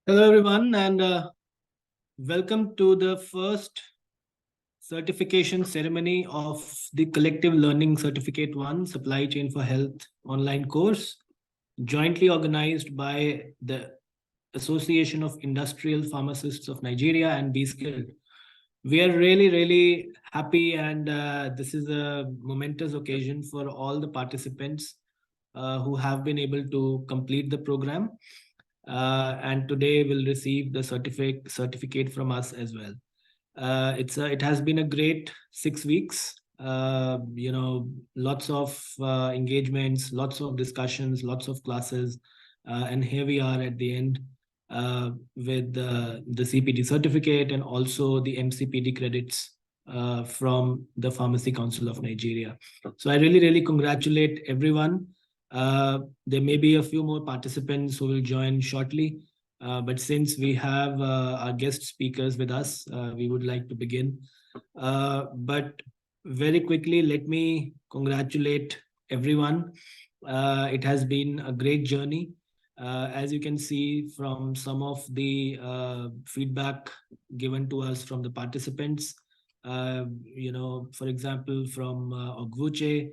Hello, everyone, and welcome to the first certification ceremony of the Collective Learning Certificate 1 Supply Chain for Health online course, jointly organized by the Association of Industrial Pharmacists of Nigeria and Be Skilled. We are really, really happy, and this is a momentous occasion for all the participants who have been able to complete the program. And today will receive the certificate from us as well. It has been a great 6 weeks. Lots of engagements, lots of discussions, lots of classes, and here we are at the end with the CPD certificate and also the MCPD credits from the Pharmacy Council of Nigeria. So I really, really congratulate everyone. There may be a few more participants who will join shortly, but since we have our guest speakers with us, we would like to begin. But very quickly, let me congratulate everyone. It has been a great journey. As you can see from some of the feedback given to us from the participants, for example, from Ogwuche,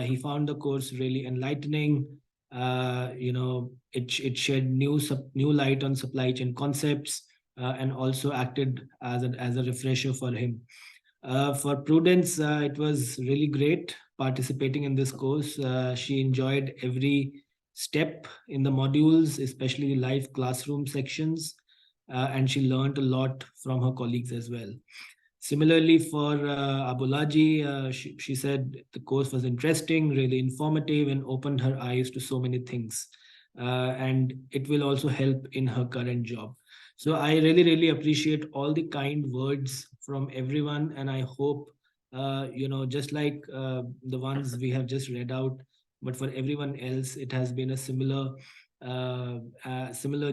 he found the course really enlightening. It shed new light on supply chain concepts and also acted as a refresher for him. For Prudence, it was really great participating in this course. She enjoyed every step in the modules, especially the live classroom sections, and she learned a lot from her colleagues as well. Similarly, for Abulaji, she said the course was interesting, really informative, and opened her eyes to so many things. And it will also help in her current job. So I really, really appreciate all the kind words from everyone. And I hope, just like the ones we have just read out, but for everyone else, it has been a similar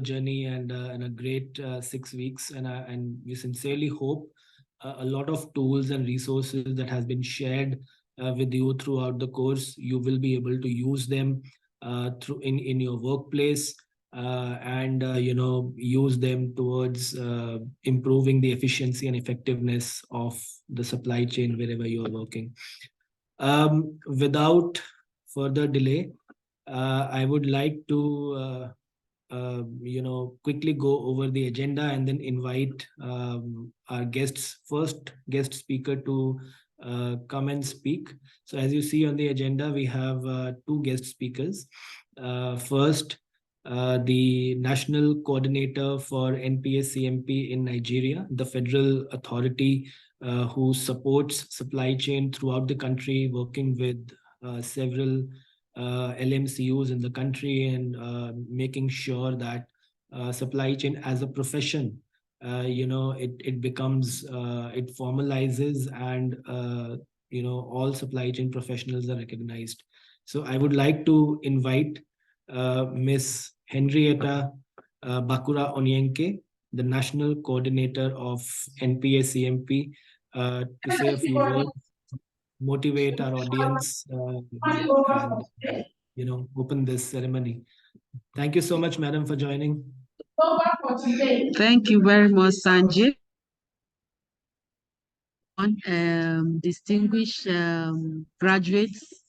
journey and a great 6 weeks. And we sincerely hope a lot of tools and resources that has been shared with you throughout the course, you will be able to use them through in your workplace and use them towards improving the efficiency and effectiveness of the supply chain wherever you are working. Without further delay, I would like to quickly go over the agenda and then invite our first guest speaker to come and speak. So as you see on the agenda, we have two guest speakers. First, the National Coordinator for NPS-CMP in Nigeria, the federal authority who supports supply chain throughout the country, working with several LMCUs in the country and making sure that supply chain as a profession, it becomes, it formalizes and, all supply chain professionals are recognized. So I would like to invite Ms. Henrietta Bakura Onyenke, the National Coordinator of NPS-CMP, to say a few words, motivate our audience, and open this ceremony. Thank you so much, madam, for joining. Thank you very much, Sanjay. Distinguished graduates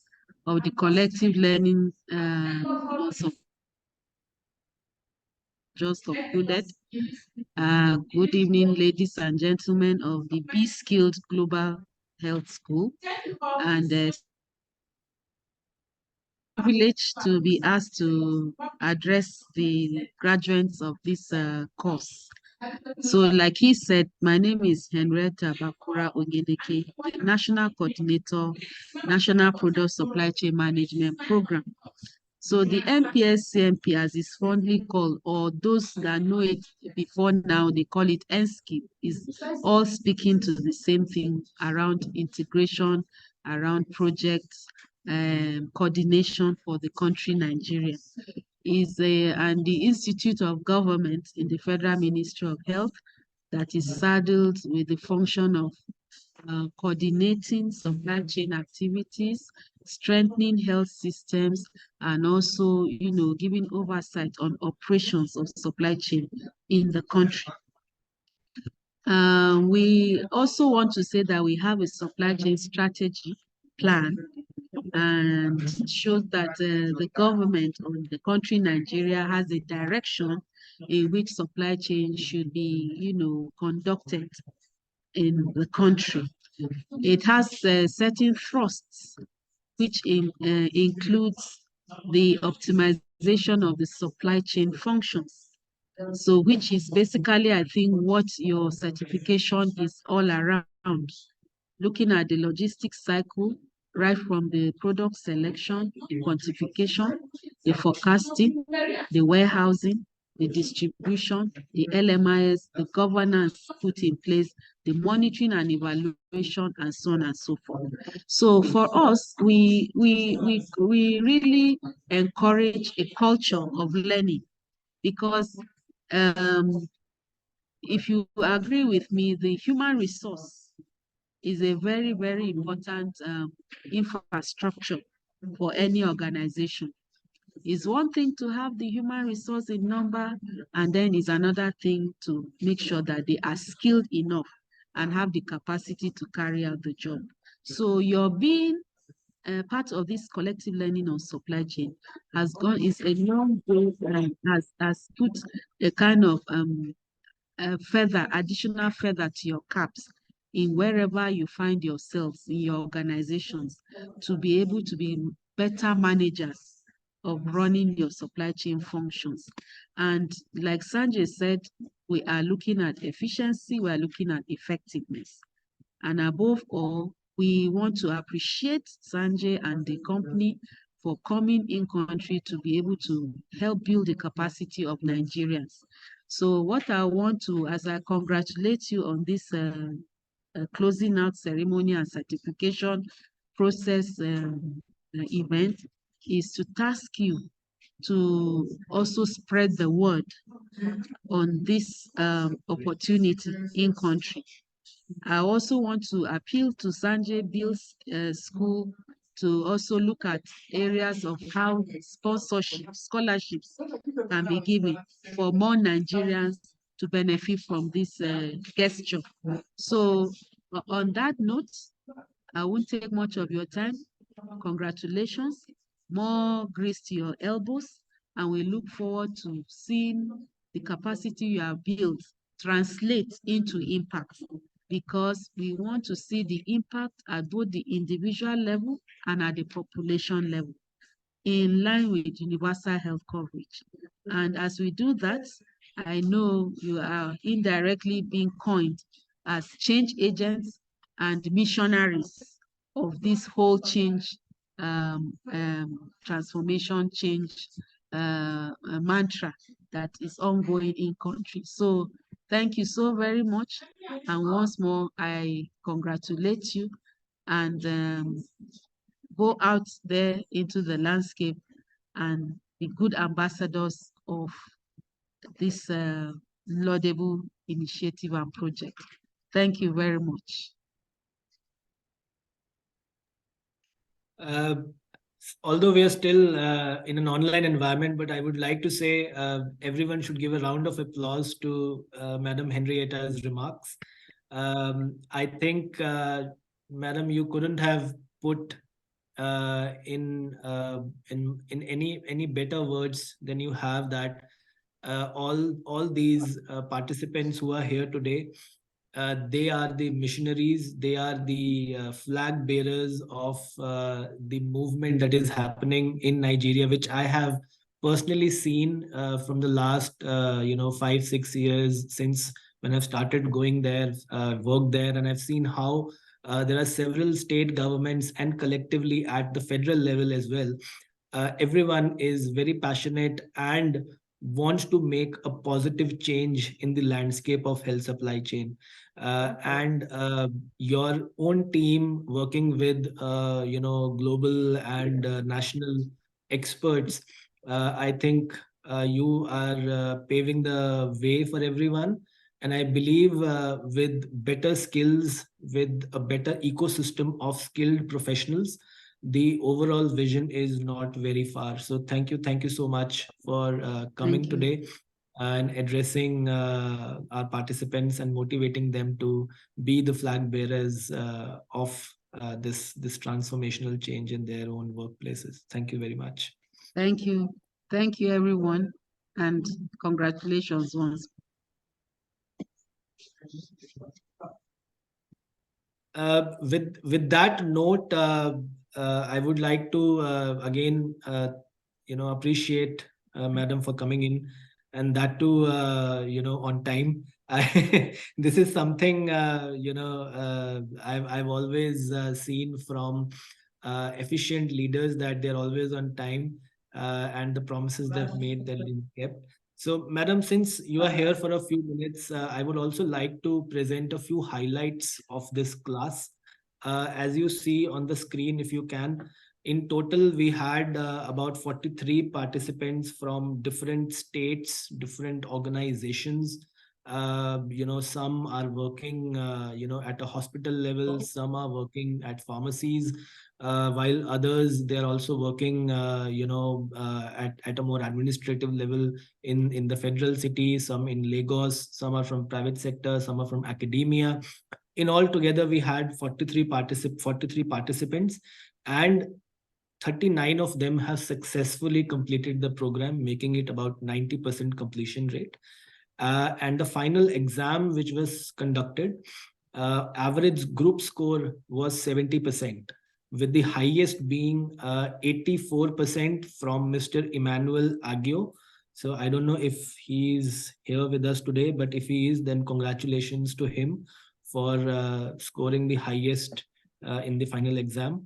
of the collective learning just concluded. Good evening, ladies and gentlemen of the Be Skilled Global Health School, and privileged to be asked to address the graduates of this course. So like he said, my name is Henrietta Bakura Onyenke, the National Coordinator, National Product Supply Chain Management Program. So the NPS-CMP, as it's fondly called, or those that know it before now, they call it NSCIP, is all speaking to the same thing around integration, around projects, coordination for the country Nigeria. And the Institute of Government in the Federal Ministry of Health that is saddled with the function of coordinating supply chain activities, strengthening health systems, and also, giving oversight on operations of supply chain in the country. We also want to say that we have a supply chain strategy plan, and shows that the government or the country Nigeria has a direction in which supply chain should be, conducted in the country. It has certain thrusts, which includes the optimization of the supply chain functions. So, which is basically, I think, what your certification is all around. Looking at the logistics cycle, right from the product selection, the quantification, the forecasting, the warehousing, the distribution, the LMIS, the governance put in place, the monitoring and evaluation, and so on and so forth. So for us, we really encourage a culture of learning, because if you agree with me, the human resource is a very, very important infrastructure for any organization. It's one thing to have the human resource in number, and then it's another thing to make sure that they are skilled enough and have the capacity to carry out the job. So your being part of this collective learning on supply chain is a long way, has put a kind of additional feather to your caps in wherever you find yourselves in your organizations, to be able to be better managers of running your supply chain functions. And like Sanjay said, we are looking at efficiency, we are looking at effectiveness. And above all, we want to appreciate Sanjay and the company for coming in country to be able to help build the capacity of Nigerians. So what I want to, as I congratulate you on this closing out ceremony and certification process event, is to task you to also spread the word on this opportunity in country. I also want to appeal to Sanjay Bill's school to also look at areas of how sponsorship, scholarships can be given for more Nigerians to benefit from this gesture. So on that note, I won't take much of your time. Congratulations, more grace to your elbows, and we look forward to seeing the capacity you have built translate into impact, because we want to see the impact at both the individual level and at the population level, in line with universal health coverage. And as we do that, I know you are indirectly being coined as change agents and missionaries of this whole change, transformation change mantra that is ongoing in country. So thank you so very much. And once more, I congratulate you, and go out there into the landscape and be good ambassadors of this laudable initiative and project. Thank you very much. Although we are still in an online environment, but I would like to say everyone should give a round of applause to Madam Henrietta's remarks. I think, Madam, you couldn't have put in any better words than you have, that all these participants who are here today, they are the missionaries, they are the flag bearers of the movement that is happening in Nigeria, which I have personally seen from the last 5-6 years, since when I've started going there, worked there, and I've seen how there are several state governments and collectively at the federal level as well. Everyone is very passionate and wants to make a positive change in the landscape of health supply chain. And your own team working with global and national experts, I think you are paving the way for everyone. And I believe with better skills, with a better ecosystem of skilled professionals, the overall vision is not very far. So thank you so much for coming Thank you. today and addressing our participants and motivating them to be the flag bearers of this transformational change in their own workplaces. Thank you very much. Thank you. Thank you, everyone. And congratulations once. With that note, I would like to again, appreciate Madam for coming in, and that too, on time. This is something I've always seen from efficient leaders, that they're always on time, and the promises they've made, they've been kept. So, Madam, since you are here for a few minutes, I would also like to present a few highlights of this class. As you see on the screen, if you can, in total, we had about 43 participants from different states, different organizations. Some are working, at a hospital level, some are working at pharmacies, while others, they're also working, at a more administrative level in the federal city, some in Lagos, some are from private sector, some are from academia. In all together, we had 43 participants, and 39 of them have successfully completed the program, making it about 90% completion rate. And the final exam, which was conducted, average group score was 70%, with the highest being 84% from Mr. Emmanuel Agio. So I don't know if he's here with us today, but if he is, then congratulations to him for scoring the highest in the final exam.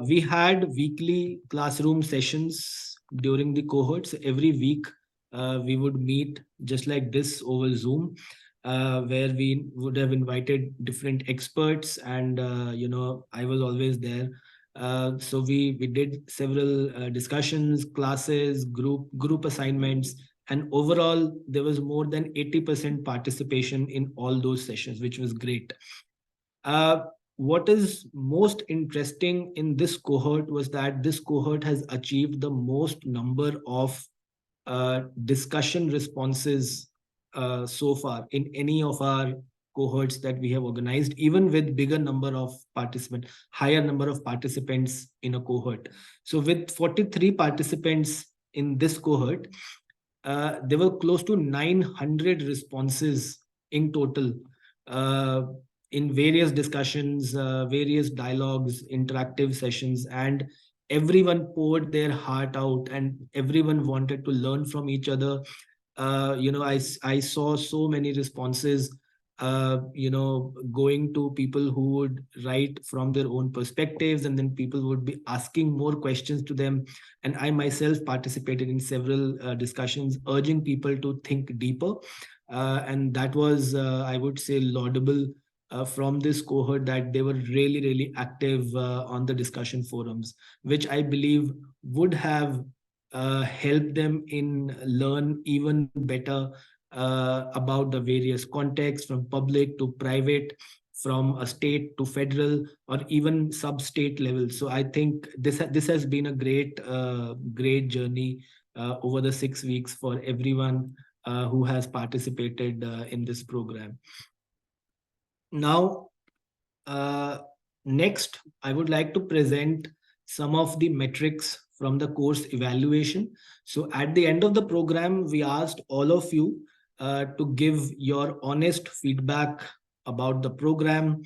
We had weekly classroom sessions during the cohorts. Every week, we would meet just like this over Zoom, where we would have invited different experts, and I was always there. So we did several discussions, classes, group assignments, and overall there was more than 80% participation in all those sessions, which was great. What is most interesting in this cohort was that this cohort has achieved the most number of discussion responses so far in any of our cohorts that we have organized, even with bigger number of participants, higher number of participants in a cohort. So with 43 participants in this cohort, there were close to 900 responses in total, uh, in various discussions, various dialogues, interactive sessions, and everyone poured their heart out, and everyone wanted to learn from each other. I saw so many responses, going to people who would write from their own perspectives, and then people would be asking more questions to them. And I myself participated in several discussions, urging people to think deeper. And that was, I would say, laudable from this cohort, that they were really, really active on the discussion forums, which I believe would have helped them in learn even better about the various contexts, from public to private, from a state to federal, or even sub-state level. So I think this has been a great journey over the 6 weeks for everyone who has participated in this program. Now, uh, next, I would like to present some of the metrics from the course evaluation. So at the end of the program, we asked all of you to give your honest feedback about the program,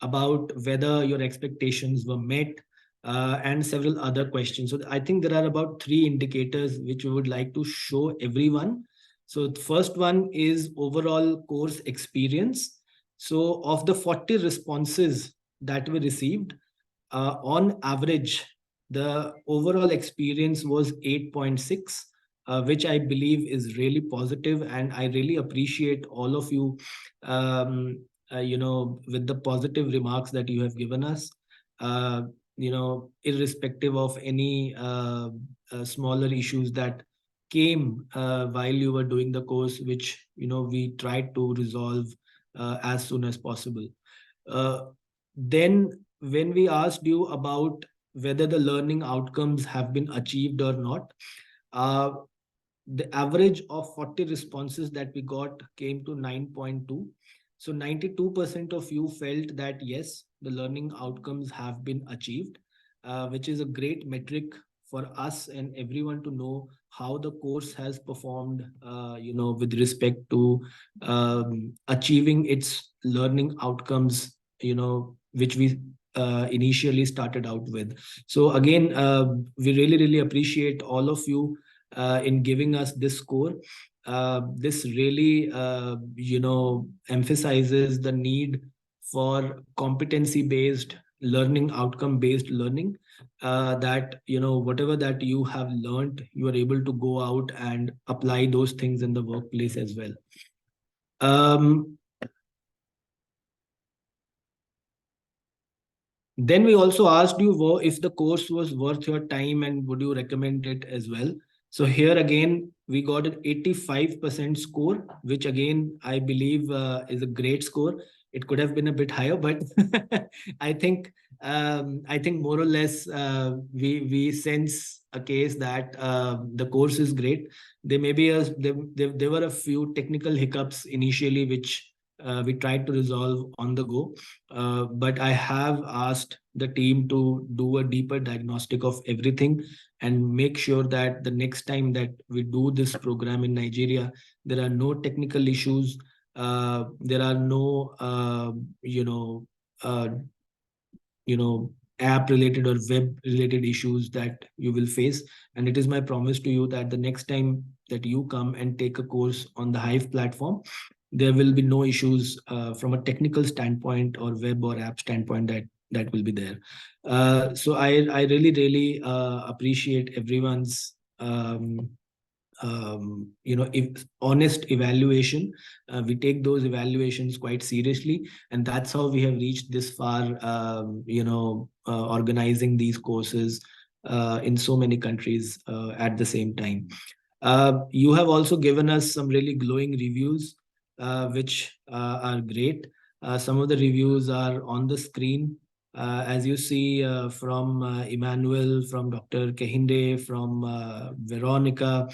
about whether your expectations were met, and several other questions. So I think there are about 3 indicators which we would like to show everyone. So the first one is overall course experience. So of the 40 responses that we received, on average, the overall experience was 8.6, which I believe is really positive, and I really appreciate all of you, with the positive remarks that you have given us. Uh, Irrespective of any smaller issues that came while you were doing the course, which we tried to resolve as soon as possible. Then when we asked you about whether the learning outcomes have been achieved or not, uh, the average of 40 responses that we got came to 9.2. So 92% of you felt that yes, the learning outcomes have been achieved, which is a great metric for us and everyone to know how the course has performed, with respect to achieving its learning outcomes, which we initially started out with. So again, we really, really appreciate all of you in giving us this score. This really, emphasizes the need for competency-based learning, outcome-based learning. That whatever that you have learned, you are able to go out and apply those things in the workplace as well. Then we also asked you if the course was worth your time and would you recommend it as well. So here again, we got an 85% score, which again, I believe is a great score. It could have been a bit higher, but I think more or less we sense a case that the course is great. There may be there were a few technical hiccups initially, which we tried to resolve on the go. But I have asked the team to do a deeper diagnostic of everything and make sure that the next time that we do this program in Nigeria, there are no technical issues. There are no, uh, app related or web related issues that you will face. And it is my promise to you that the next time that you come and take a course on the Hive platform, there will be no issues from a technical standpoint or web or app standpoint that will be there. So I really, really appreciate everyone's if honest evaluation. We take those evaluations quite seriously, and that's how we have reached this far, organizing these courses in so many countries at the same time. You have also given us some really glowing reviews, which are great. Some of the reviews are on the screen. As you see, from Emmanuel, from Dr. Kehinde, from Veronica,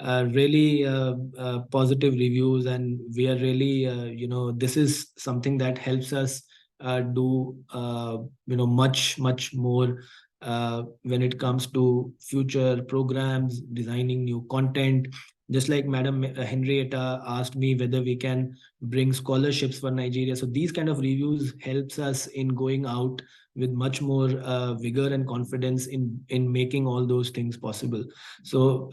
really positive reviews, and we are really, this is something that helps us do, much, much more when it comes to future programs, designing new content. Just like Madam Henrietta asked me whether we can bring scholarships for Nigeria. So these kind of reviews helps us in going out with much more vigor and confidence in making all those things possible. So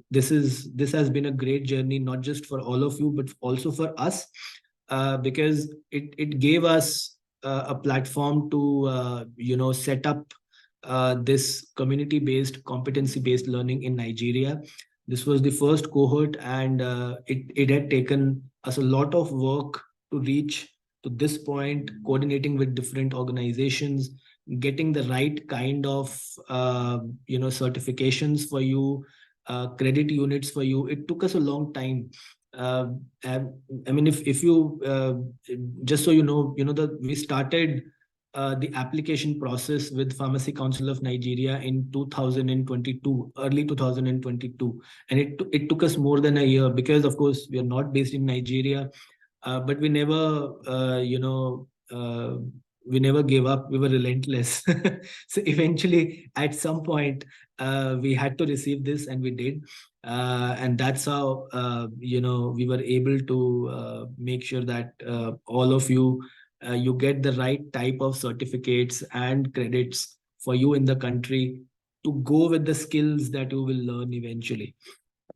this has been a great journey, not just for all of you, but also for us, because it gave us a platform to set up this community-based, competency-based learning in Nigeria. This was the first cohort, and it had taken us a lot of work to reach to this point, coordinating with different organizations, getting the right kind of certifications for you, credit units for you. It took us a long time. Uh, and, I mean, if you just so that we started the application process with Pharmacy Council of Nigeria in 2022, early 2022, and it took us more than a year because, of course, we are not based in Nigeria, but we never, we never gave up. We were relentless. So eventually, at some point, we had to receive this, and we did. And that's how we were able to make sure that all of you you get the right type of certificates and credits for you in the country to go with the skills that you will learn eventually.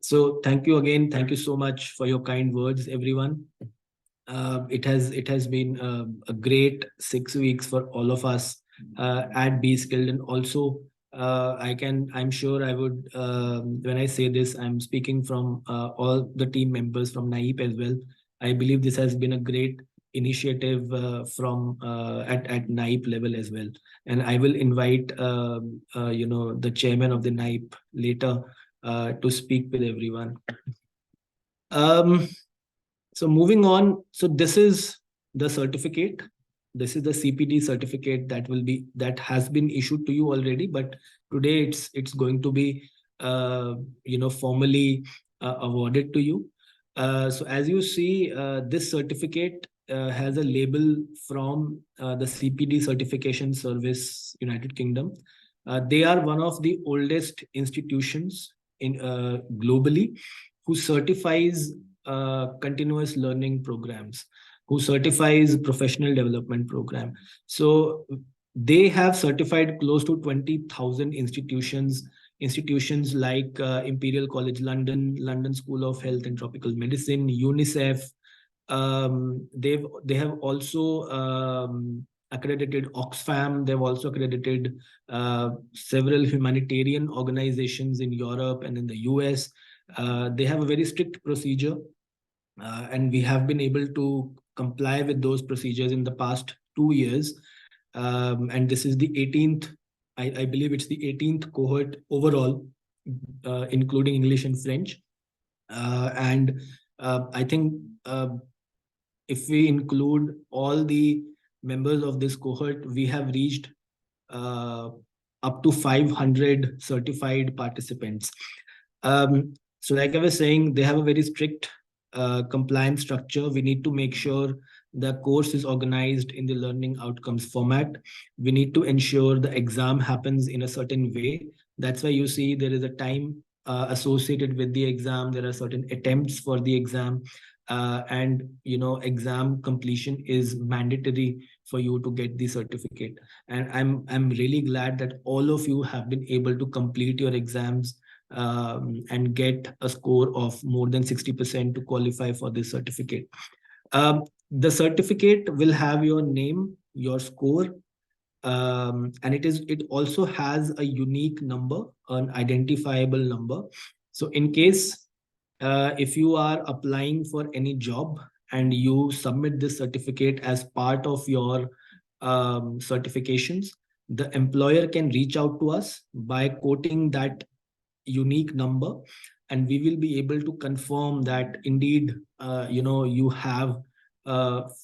So thank you again. Thank you so much for your kind words, everyone. It has been a great 6 weeks for all of us at Be Skilled, and also I'm sure I would, when I say this, I'm speaking from all the team members from NAIP as well. I believe this has been a great initiative from at NAIP level as well, and I will invite the chairman of the NAIP later to speak with everyone. Um, so moving on, so this is the certificate. This is the CPD certificate that has been issued to you already, but today it's going to be formally awarded to you. So as you see, this certificate has a label from the CPD Certification Service, United Kingdom. They are one of the oldest institutions in globally who certifies continuous learning programs, who certifies professional development program. So they have certified close to 20,000 institutions like Imperial College London, London School of Health and Tropical Medicine, UNICEF. They have also accredited Oxfam. They've also accredited several humanitarian organizations in Europe and in the US. They have a very strict procedure, and we have been able to comply with those procedures in the past 2 years. And this is the 18th, I believe it's the 18th cohort overall, including English and French. And I think if we include all the members of this cohort, we have reached uh, up to 500 certified participants. So like I was saying, they have a very strict compliance structure. We need to make sure the course is organized in the learning outcomes format. We need to ensure the exam happens in a certain way. That's why you see there is a time associated with the exam. There are certain attempts for the exam. And exam completion is mandatory for you to get the certificate. And I'm really glad that all of you have been able to complete your exams and get a score of more than 60% to qualify for this certificate. The certificate will have your name, your score, and it also has a unique number, an identifiable number. So in case if you are applying for any job and you submit this certificate as part of your certifications, the employer can reach out to us by quoting that unique number, and we will be able to confirm that indeed you have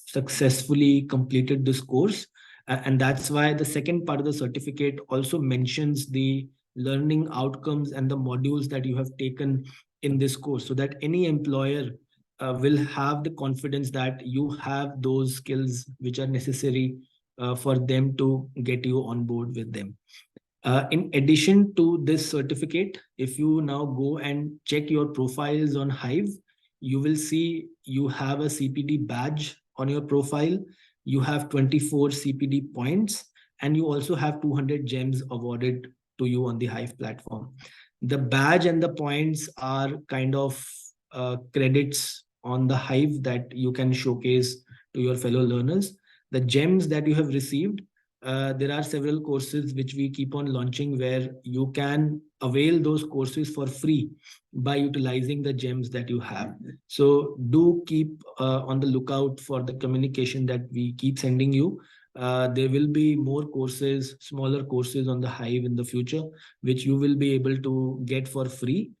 successfully completed this course. And that's why the second part of the certificate also mentions the learning outcomes and the modules that you have taken in this course, so that any employer will have the confidence that you have those skills which are necessary for them to get you on board with them. In addition to this certificate, if you now go and check your profiles on Hive, you will see you have a CPD badge on your profile. You have 24 CPD points, and you also have 200 gems awarded to you on the Hive platform. The badge and the points are kind of credits on the Hive that you can showcase to your fellow learners. The gems that you have received, there are several courses which we keep on launching where you can avail those courses for free by utilizing the gems that you have. So do keep on the lookout for the communication that we keep sending you. There will be more courses, smaller courses on the Hive in the future, which you will be able to get for free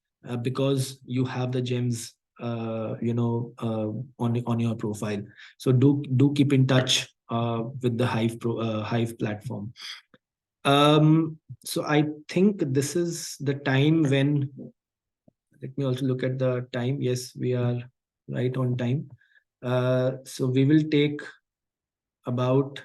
because you have the gems on your profile. So do keep in touch with the Hive platform. So I think this is the time when, let me also look at the time. Yes, we are right on time. So we will take about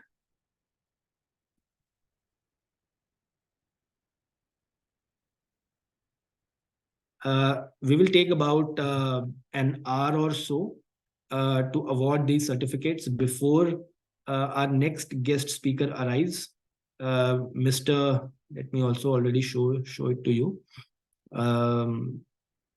an hour or so to award these certificates before our next guest speaker arrives. Mr. Let me also already show it to you.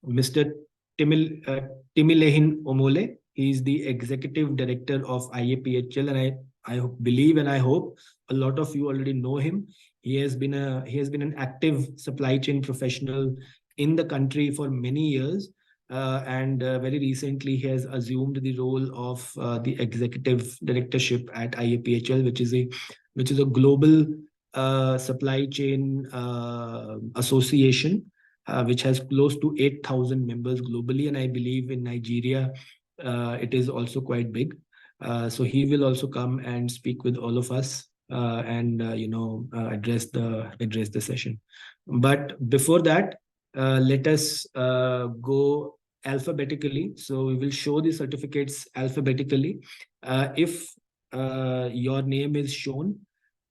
Mr. Timilehin Omole. He is the executive director of IAPHL, and I believe and I hope a lot of you already know him. He has been an active supply chain professional in the country for many years, and very recently he has assumed the role of the executive directorship at IAPHL, which is a global supply chain association which has close to 8,000 members globally, and I believe in Nigeria it is also quite big. So he will also come and speak with all of us and address the session. But before that, let us go alphabetically. So we will show the certificates alphabetically. If your name is shown,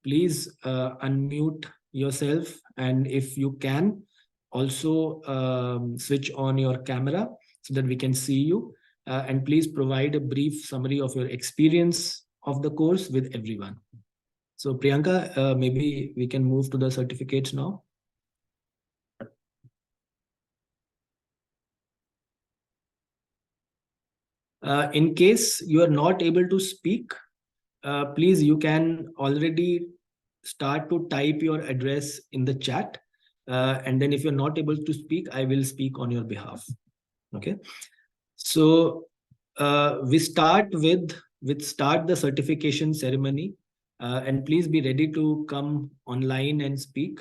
please unmute yourself, and if you can, also switch on your camera so that we can see you. And please provide a brief summary of your experience of the course with everyone. So Priyanka, maybe we can move to the certificates now. In case you are not able to speak, please, you can already start to type your address in the chat. And then if you're not able to speak, I will speak on your behalf. Okay. So we start the certification ceremony, and please be ready to come online and speak.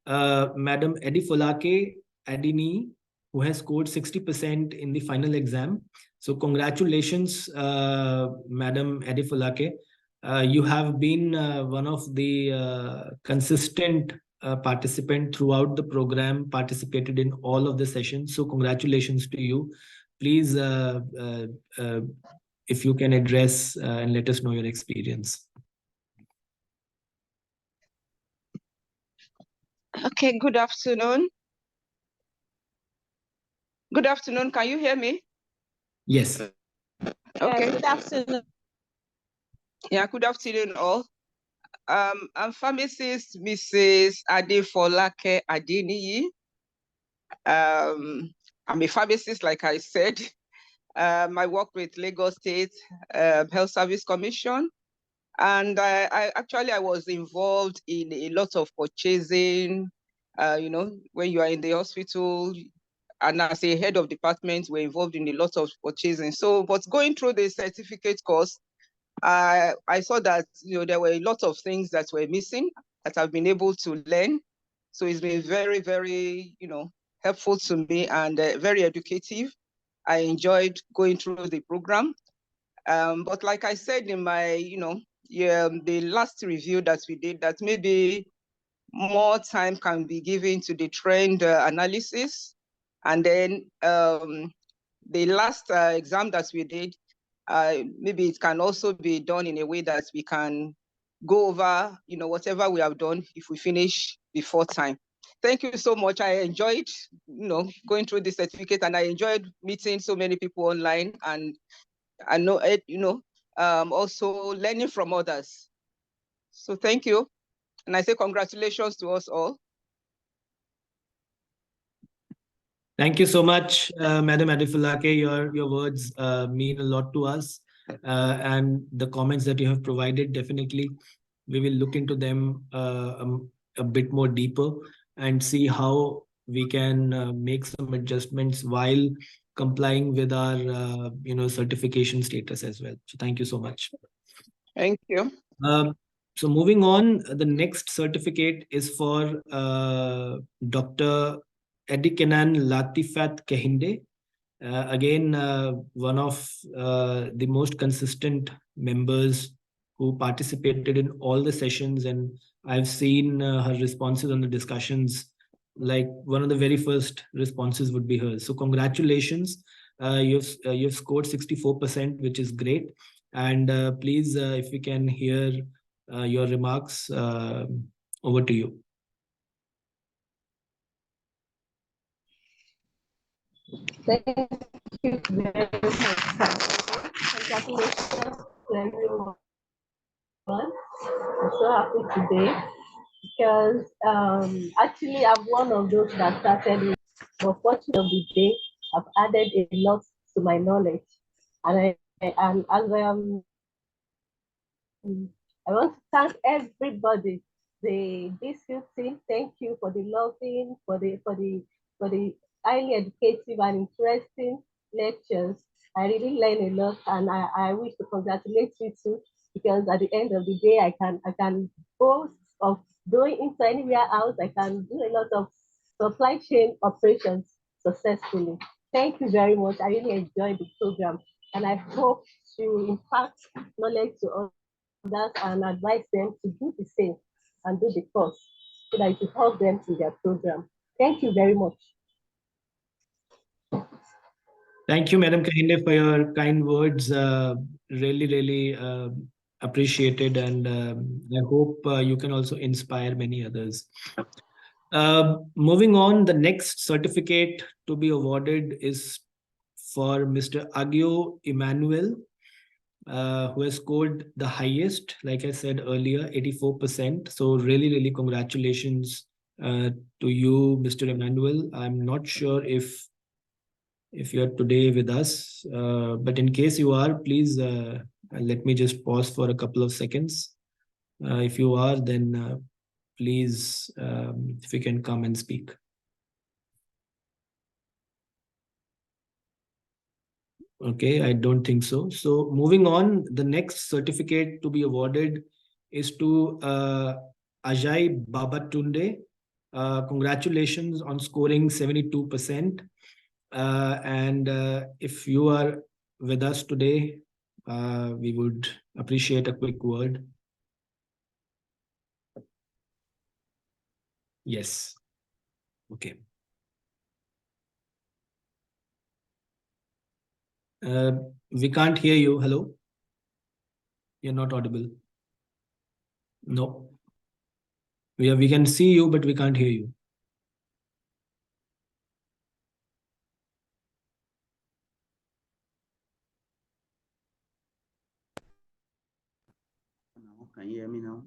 Madam Edifolake Adini, who has scored 60% in the final exam. So congratulations, Madam Edifolake. You have been one of the consistent participant throughout the program, participated in all of the sessions. So congratulations to you. Please, if you can address and let us know your experience. Okay, good afternoon. Good afternoon, can you hear me? Yes. Okay, good afternoon. Yeah, good afternoon all. I'm pharmacist Mrs. Adefolake Adeniyi. I'm a pharmacist, like I said. I work with Lagos State Health Service Commission. And I was involved in a lot of purchasing, when you are in the hospital, and as a head of department, we're involved in a lot of purchasing. So, but going through the certificate course, I saw that there were a lot of things that were missing that I've been able to learn. So it's been very, very, helpful to me and very educative. I enjoyed going through the program. But like I said in my, the last review that we did, that maybe more time can be given to the trend analysis. And then the last exam that we did, maybe it can also be done in a way that we can go over, whatever we have done if we finish before time. Thank you so much. I enjoyed, going through the certificate, and I enjoyed meeting so many people online, and I know it, also learning from others. So thank you. And I say congratulations to us all. Thank you so much, Madam Adifulake. Your words mean a lot to us. And the comments that you have provided, definitely, we will look into them a bit more deeper and see how we can make some adjustments while complying with our certification status as well. So thank you so much. Thank you. So moving on, the next certificate is for Dr. Edikenan Latifat Kehinde. Again, one of the most consistent members who participated in all the sessions, and I've seen her responses on the discussions. Like one of the very first responses would be hers. So congratulations, you've scored 64%, which is great. And please, if we can hear your remarks, over to you. Thank you very much. Congratulations to everyone. I'm so happy today because actually I'm one of those that started with, but fortunately of the day, I've added a lot to my knowledge. And I want to thank everybody. The DCU team, thank you for the loving, for the highly educative and interesting lectures. I really learned a lot, and I wish to congratulate you too, because at the end of the day, I can boast of going into anywhere else. I can do a lot of supply chain operations successfully. Thank you very much. I really enjoyed the program, and I hope to impact knowledge to others and advise them to do the same and do the course so that it will help them in their program. Thank you very much. Thank you, Madam Kahinde, for your kind words. Really appreciated, and I hope you can also inspire many others. Moving on, the next certificate to be awarded is for Mr. Agio Emmanuel, who has scored the highest, like I said earlier, 84%. So really congratulations to you, Mr. Emmanuel. I'm not sure if you're today with us, but in case you are, please let me just pause for a couple of seconds. If you are, then please, if you can come and speak. Okay, I don't think so. So moving on, the next certificate to be awarded is to Ajay Babatunde. Congratulations on scoring 72%. And if you are with us today, we would appreciate a quick word. Yes. Okay. We can't hear you. Hello? You're not audible. No. We can see you, but we can't hear you. Can you hear me now?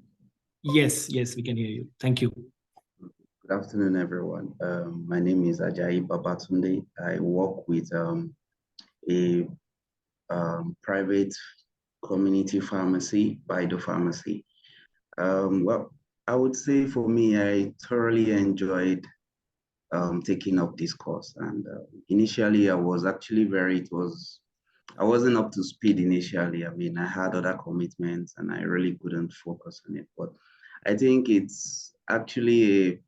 Yes, we can hear you. Thank you. Good afternoon, everyone. My name is Ajayi Babatunde. I work with a private community pharmacy, Bido Pharmacy. Well, I would say for me, I thoroughly enjoyed taking up this course. And initially, I was actually I wasn't up to speed initially. I mean, I had other commitments and I really couldn't focus on it. But I think it's actually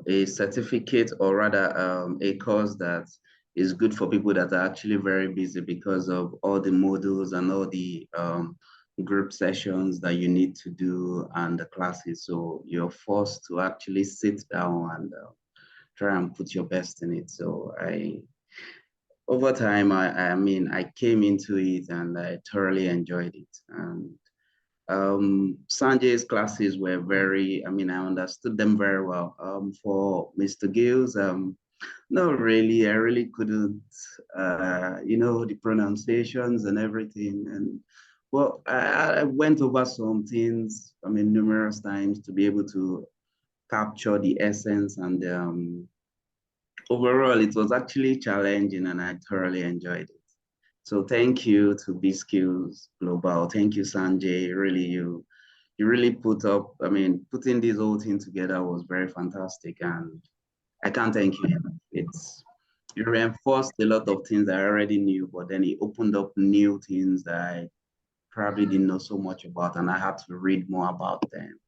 a certificate, or rather a course that is good for people that are actually very busy because of all the modules and all the group sessions that you need to do and the classes. So you're forced to actually sit down and try and put your best in it. So over time, I mean, I came into it and I thoroughly enjoyed it. And Sanjay's classes were I understood them very well. For Mr. Gills, not really. I really couldn't, the pronunciations and everything. And well, I went over some things, numerous times to be able to capture the essence. And overall, it was actually challenging and I thoroughly enjoyed it. So thank you to B Skills Global. Thank you, Sanjay. Really, you really putting this whole thing together was very fantastic. And I can't thank you enough. You reinforced a lot of things that I already knew, but then it opened up new things that I probably didn't know so much about, and I had to read more about them.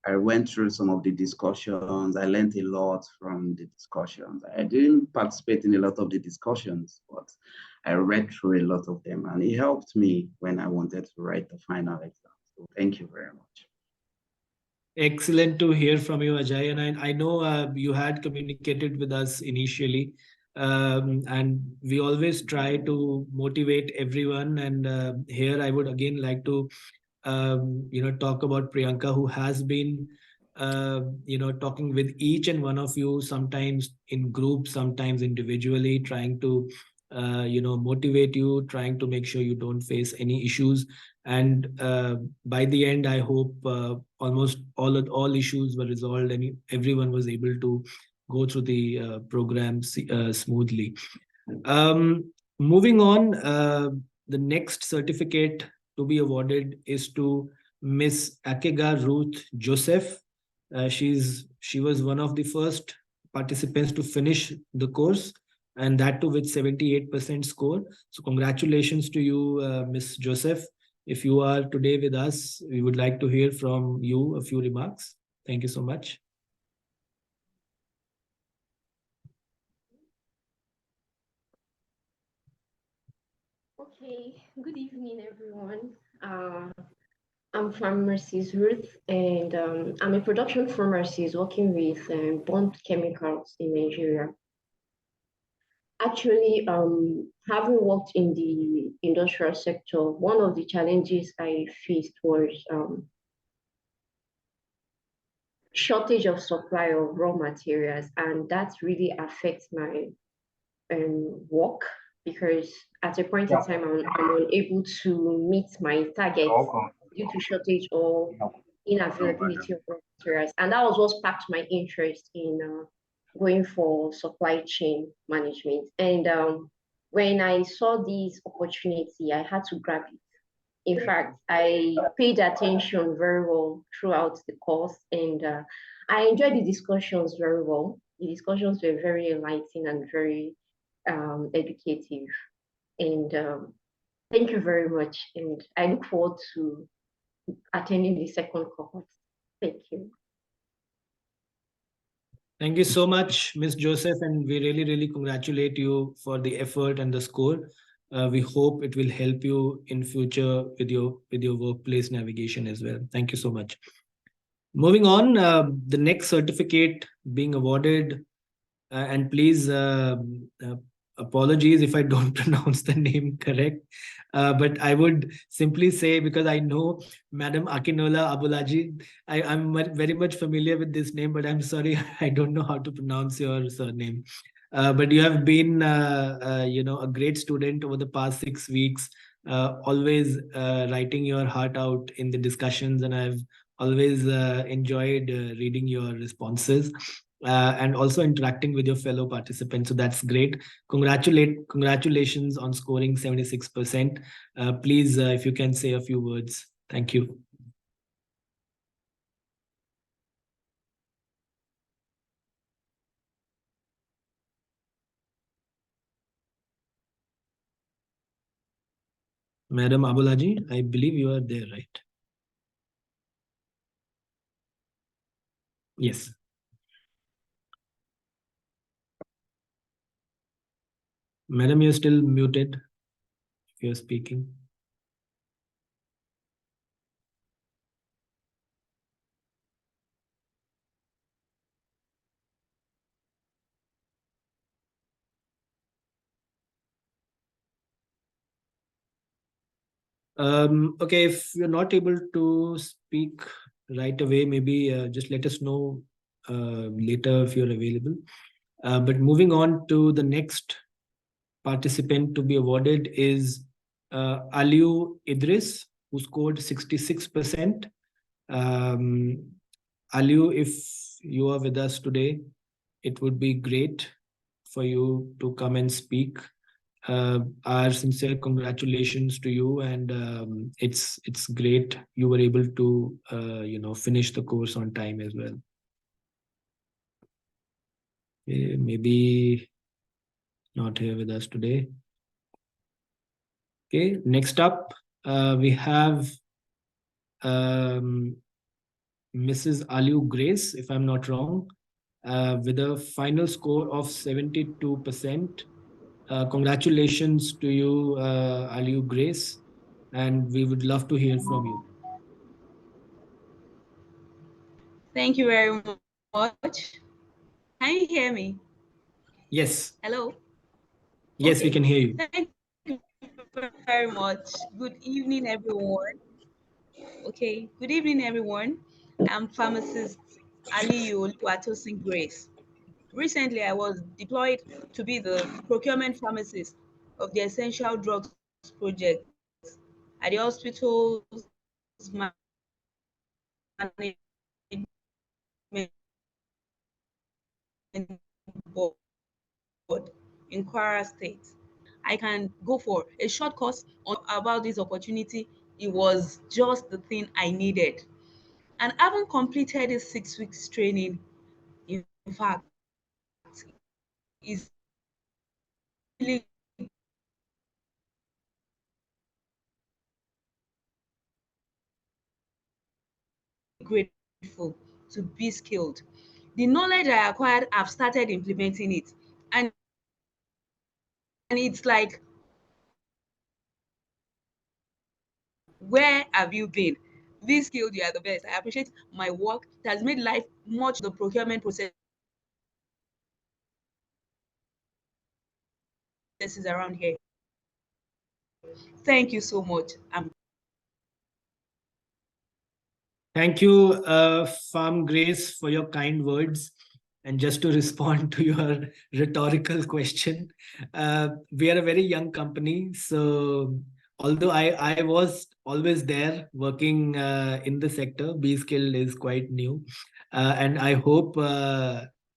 I went through some of the discussions. I learned a lot from the discussions. I didn't participate in a lot of the discussions, but I read through a lot of them, and it helped me when I wanted to write the final exam. So thank you very much. Excellent to hear from you, Ajay. And I know you had communicated with us initially, and we always try to motivate everyone. And here I would again like to talk about Priyanka, who has been talking with each and one of you, sometimes in groups, sometimes individually, trying to motivate you, trying to make sure you don't face any issues. And by the end, I hope almost all issues were resolved and everyone was able to go through the program smoothly. Moving on, the next certificate to be awarded is to Miss Akega Ruth Joseph. She was one of the first participants to finish the course, and that too with 78% score. So congratulations to you, Miss Joseph. If you are today with us, we would like to hear from you a few remarks. Thank you so much. Okay, good evening, everyone. I'm Pharmacist Ruth, and I'm a production pharmacist working with Bond Chemicals in Nigeria. Actually, having worked in the industrial sector, one of the challenges I faced was shortage of supply of raw materials, and that really affects my work because at a point in time I'm unable to meet my targets due to shortage or inavailability of raw materials, and that was what sparked my interest in going for supply chain management. And when I saw this opportunity, I had to grab it. In fact, I paid attention very well throughout the course, and I enjoyed the discussions very well. The discussions were very enlightening and very educative. And thank you very much. And I look forward to attending the second cohort. Thank you. Thank you so much, Ms. Joseph, and we really, really congratulate you for the effort and the score. We hope it will help you in future with your workplace navigation as well. Thank you so much. Moving on, the next certificate being awarded, and please apologies if I don't pronounce the name correct, but I would simply say, because I know Madam Akinola Abulaji, I'm very much familiar with this name, but I'm sorry, I don't know how to pronounce your surname. But you have been, a great student over the past 6 weeks, always writing your heart out in the discussions, and I've always enjoyed reading your responses. And also interacting with your fellow participants. So that's great. Congratulations on scoring 76%. Please, if you can say a few words. Thank you. Madam Abulaji, I believe you are there, right? Yes. Madam, you're still muted if you're speaking. Okay, if you're not able to speak right away, maybe just let us know later if you're available. But moving on to the next participant to be awarded is Aliu Idris, who scored 66%. Aliu, if you are with us today, it would be great for you to come and speak. Our sincere congratulations to you, and it's great you were able to finish the course on time as well. Maybe not here with us today. Okay, next up we have Mrs. Aliu Grace, if I'm not wrong, with a final score of 72%. Congratulations to you, Aliu Grace, and we would love to hear from you. Thank you very much. Can you hear me? Yes. Hello? Yes, okay. We can hear you. Thank you very much. Good evening, everyone. Okay, good evening, everyone. I'm pharmacist Aliyu Oluwatosin Grace. Recently, I was deployed to be the procurement pharmacist of the Essential Drugs Project at the hospital's management board in Kwara State. I can go for a short course about this opportunity. It was just the thing I needed. And having completed this 6 weeks training, in fact, is really grateful to be skilled. The knowledge I acquired, I've started implementing it. And it's like, where have you been? Be skilled, you are the best. I appreciate my work. It has made life much the procurement processes around here. Thank you so much. Thank you, Farm Grace, for your kind words. And just to respond to your rhetorical question, we are a very young company. So although I was always there working in the sector, B-Skill is quite new. And I hope,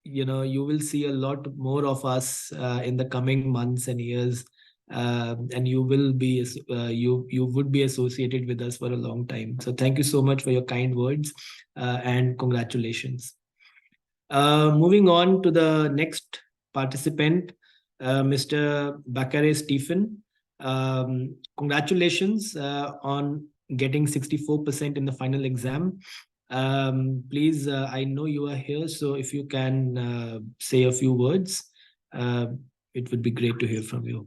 you will see a lot more of us in the coming months and years. And you will be you would be associated with us for a long time. So thank you so much for your kind words, and congratulations. Moving on to the next participant, Mr. Bakare Stephen. Congratulations on getting 64% in the final exam. Please, I know you are here, so if you can say a few words, it would be great to hear from you.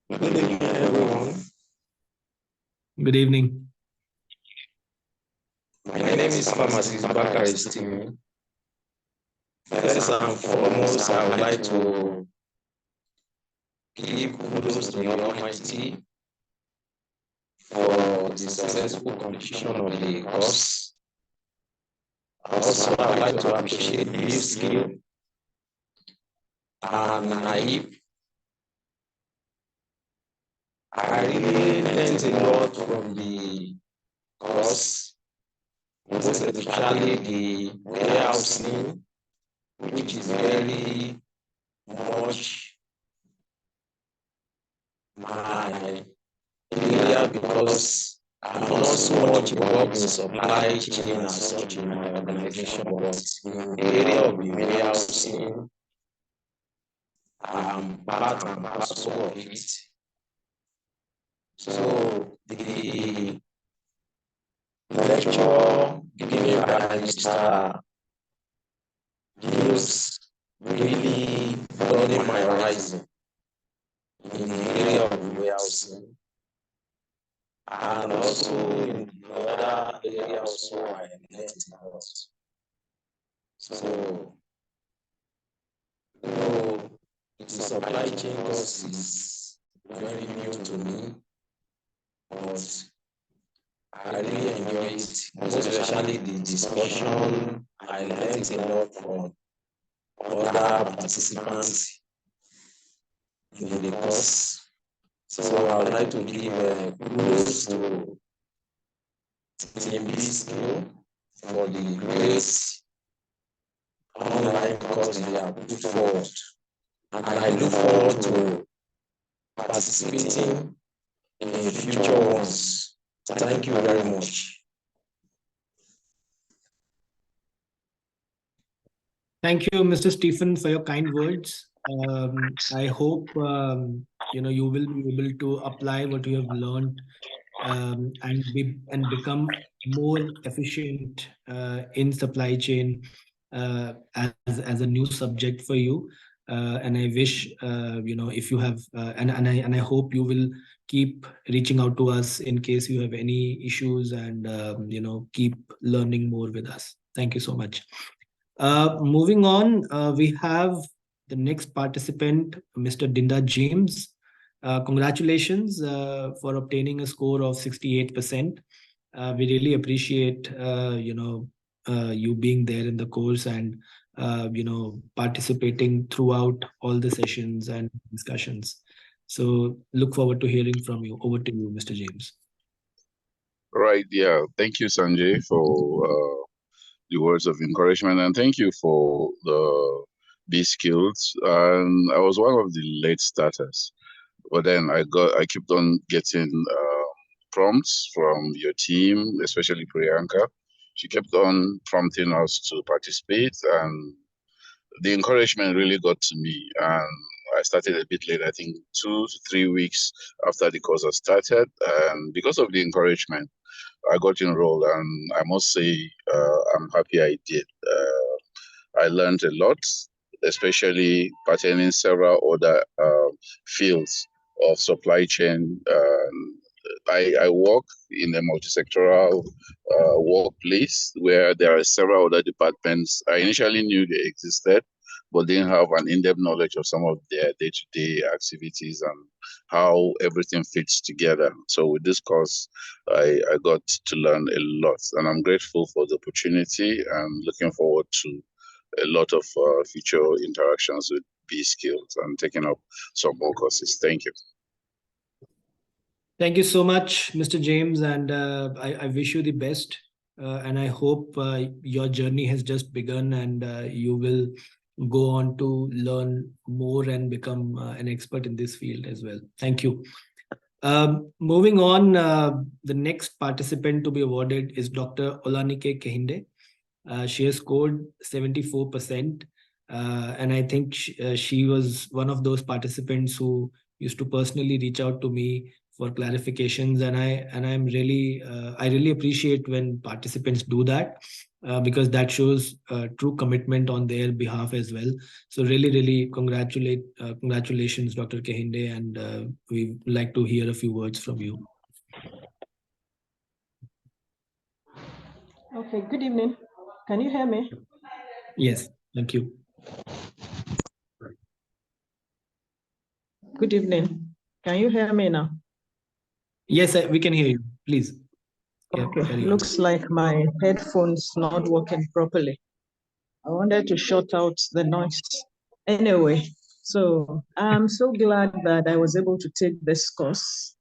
Good evening, everyone. Good evening. My name is Pharmacist Bakari Stephen. First and foremost, I would like to give kudos to the Almighty for the successful completion of the course. Also, I would like to appreciate B-Skill and Naib. I really learned a lot from the course, most especially the warehousing, which is very much my area because I'm not so much involved in supply chain as such in my organization, but in the area of the warehousing, I'm part and parcel of it. So the lecture given by Mr. Gibbs really broadened my horizon in the area of the warehousing. And also in other areas also I learned a lot. So, though the supply chain course is very new to me, but I really enjoy it, most especially the discussion. I learned a lot from other participants in the course. So I would like to give kudos to Team B-Skill for the great online course they have put forward. And I look forward to participating in future ones. Thank you very much. Thank you, Mr. Stephen, for your kind words. I hope you will be able to apply what you have learned, and become more efficient in supply chain as a new subject for you. And I wish if you have and I hope you will keep reaching out to us in case you have any issues, and keep learning more with us. Thank you so much. Moving on, we have the next participant, Mr. Dinda James. Congratulations for obtaining a score of 68%. We really appreciate you being there in the course, and participating throughout all the sessions and discussions. So look forward to hearing from you. Over to you, Mr. James. Right. Yeah. Thank you, Sanjay, for the words of encouragement, and thank you for these skills. And I was one of the late starters, but then I kept on getting prompts from your team, especially Priyanka. She kept on prompting us to participate, and the encouragement really got to me. And I started a bit late, I think 2 to 3 weeks after the course has started. And because of the encouragement, I got enrolled, and I must say, I'm happy I did. I learned a lot, especially pertaining several other fields of supply chain. I work in a multi-sectoral workplace where there are several other departments. I initially knew they existed, but didn't have an in-depth knowledge of some of their day-to-day activities and how everything fits together. So with this course, I got to learn a lot, and I'm grateful for the opportunity and looking forward to a lot of future interactions with B Skills and taking up some more courses. Thank you. Thank you so much, Mr. James, and I wish you the best. And I hope your journey has just begun, and you will go on to learn more and become an expert in this field as well. Thank you. Moving on, the next participant to be awarded is Dr. Olanike Kehinde. She has scored 74%. And I think she was one of those participants who used to personally reach out to me for clarifications, and I'm really I really appreciate when participants do that, because that shows true commitment on their behalf as well. So really congratulations, Dr. Kehinde, and we'd like to hear a few words from you. Okay, good evening. Can you hear me? Yes, thank you. Good evening. Can you hear me now? Yes, we can hear you. Please. Okay, looks like my headphones not working properly. I wanted to shut out the noise. Anyway, so I'm so glad that I was able to take this course.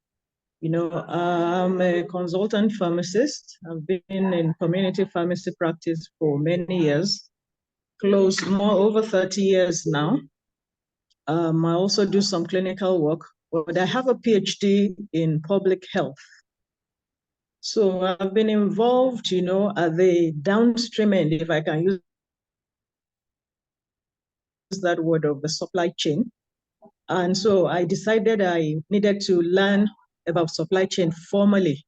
You know, I'm a consultant pharmacist. I've been in community pharmacy practice for many years, over 30 years now. I also do some clinical work, but I have a PhD in public health. So I've been involved, you know, at the downstream end, if I can use that word, of the supply chain. And so I decided I needed to learn about supply chain formally.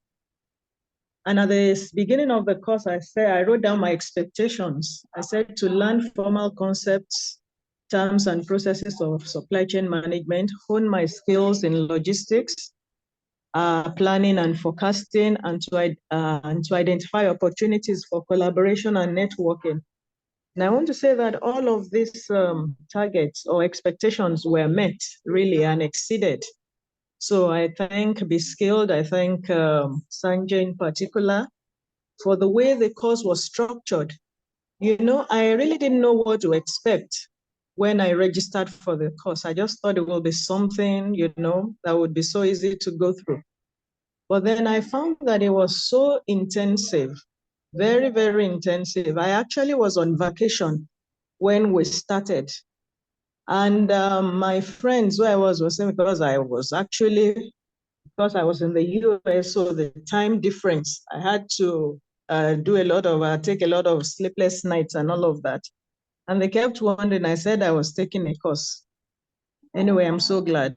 And at the beginning of the course, I wrote down my expectations. I said to learn formal concepts, terms and processes of supply chain management, hone my skills in logistics, planning and forecasting, and to identify opportunities for collaboration and networking. And I want to say that all of these targets or expectations were met, really, and exceeded. So I thank Be Skilled, I thank Sanjay in particular, for the way the course was structured. You know, I really didn't know what to expect when I registered for the course. I just thought it will be something, you know, that would be so easy to go through. But then I found that it was so intensive, very, very intensive. I actually was on vacation when we started. And my friends where I was saying, because I was in the US, so the time difference, I had to take a lot of sleepless nights and all of that. And they kept wondering, I said I was taking a course. Anyway, I'm so glad.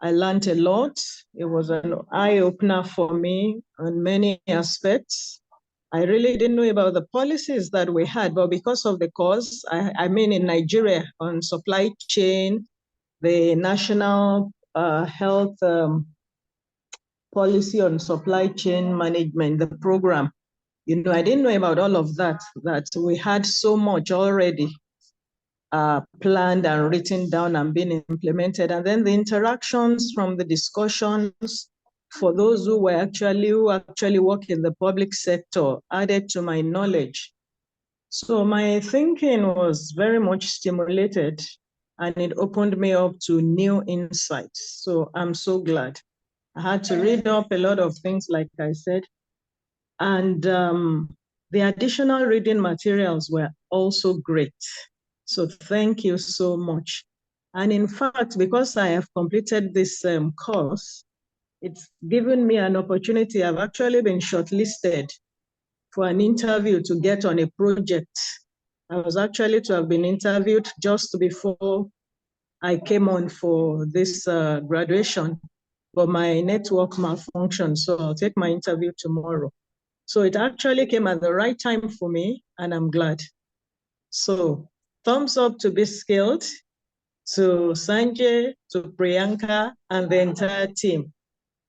I learned a lot. It was an eye-opener for me on many aspects. I really didn't know about the policies that we had, but because of the course, I mean in Nigeria on supply chain, the national health policy on supply chain management, the program, you know, I didn't know about all of that we had so much already planned and written down and being implemented. And then the interactions from the discussions for those who actually work in the public sector added to my knowledge. So my thinking was very much stimulated, and it opened me up to new insights. So I'm so glad. I had to read up a lot of things, like I said, and the additional reading materials were also great. So thank you so much. And in fact, because I have completed this course, it's given me an opportunity. I've actually been shortlisted for an interview to get on a project. I was actually to have been interviewed just before I came on for this graduation, but my network malfunctioned, so I'll take my interview tomorrow. So it actually came at the right time for me, and I'm glad. So thumbs up to Be Skilled, to Sanjay, to Priyanka, and the entire team.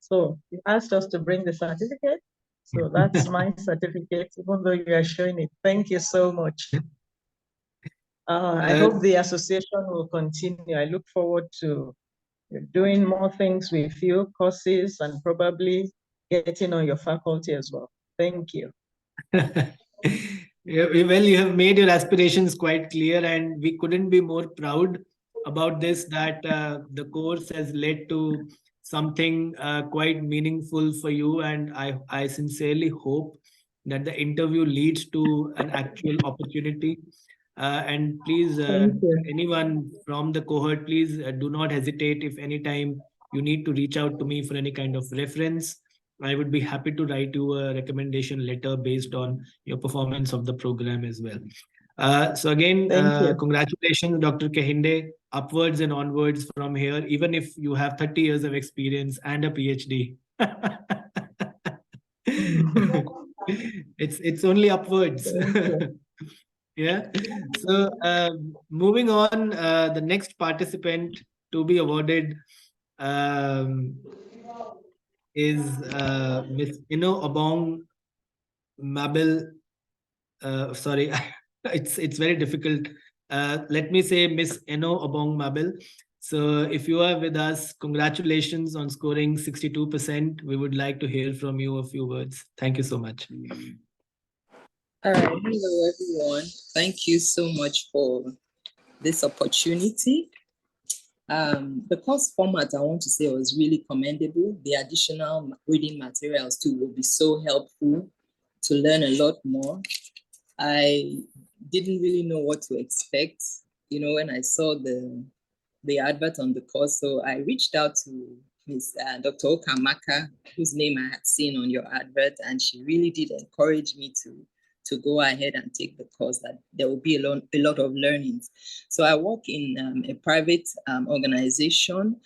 So you asked us to bring the certificate. So that's my certificate, even though you are showing it. Thank you so much. I hope the association will continue. I look forward to doing more things with you, courses, and probably getting on your faculty as well. Thank you. Yeah, well, you have made your aspirations quite clear, and we couldn't be more proud about this, that the course has led to something quite meaningful for you. And I sincerely hope that the interview leads to an actual opportunity. And please, Thank you. anyone from the cohort, please do not hesitate if anytime you need to reach out to me for any kind of reference. I would be happy to write you a recommendation letter based on your performance of the program as well. So again, Thank you. congratulations, Dr. Kehinde. Upwards and onwards from here, even if you have 30 years of experience and a PhD. It's only upwards. Yeah. So moving on, the next participant to be awarded is Miss Ino Obong Mabel. Sorry, it's very difficult. Let me say Miss Eno Obong Mabel. So if you are with us, congratulations on scoring 62%. We would like to hear from you a few words. Thank you so much. All right, hello everyone. Thank you so much for this opportunity. The course format, I want to say, was really commendable. The additional reading materials too will be so helpful to learn a lot more. I didn't really know what to expect, when I saw the advert on the course. So I reached out to Ms. Dr. Okamaka, whose name I had seen on your advert, and she really did encourage me to go ahead and take the course, that there will be a lot of learnings. So I work in a private organization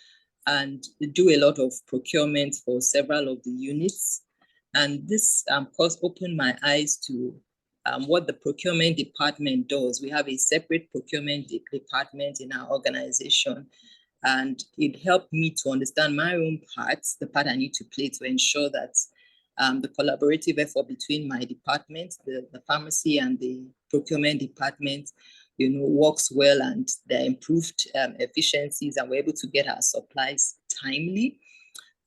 and do a lot of procurement for several of the units. And this course opened my eyes to what the procurement department does. We have a separate procurement department in our organization, and it helped me to understand my own parts, the part I need to play to ensure that the collaborative effort between my department, the pharmacy and the procurement department, works well, and there are improved efficiencies, and we're able to get our supplies timely.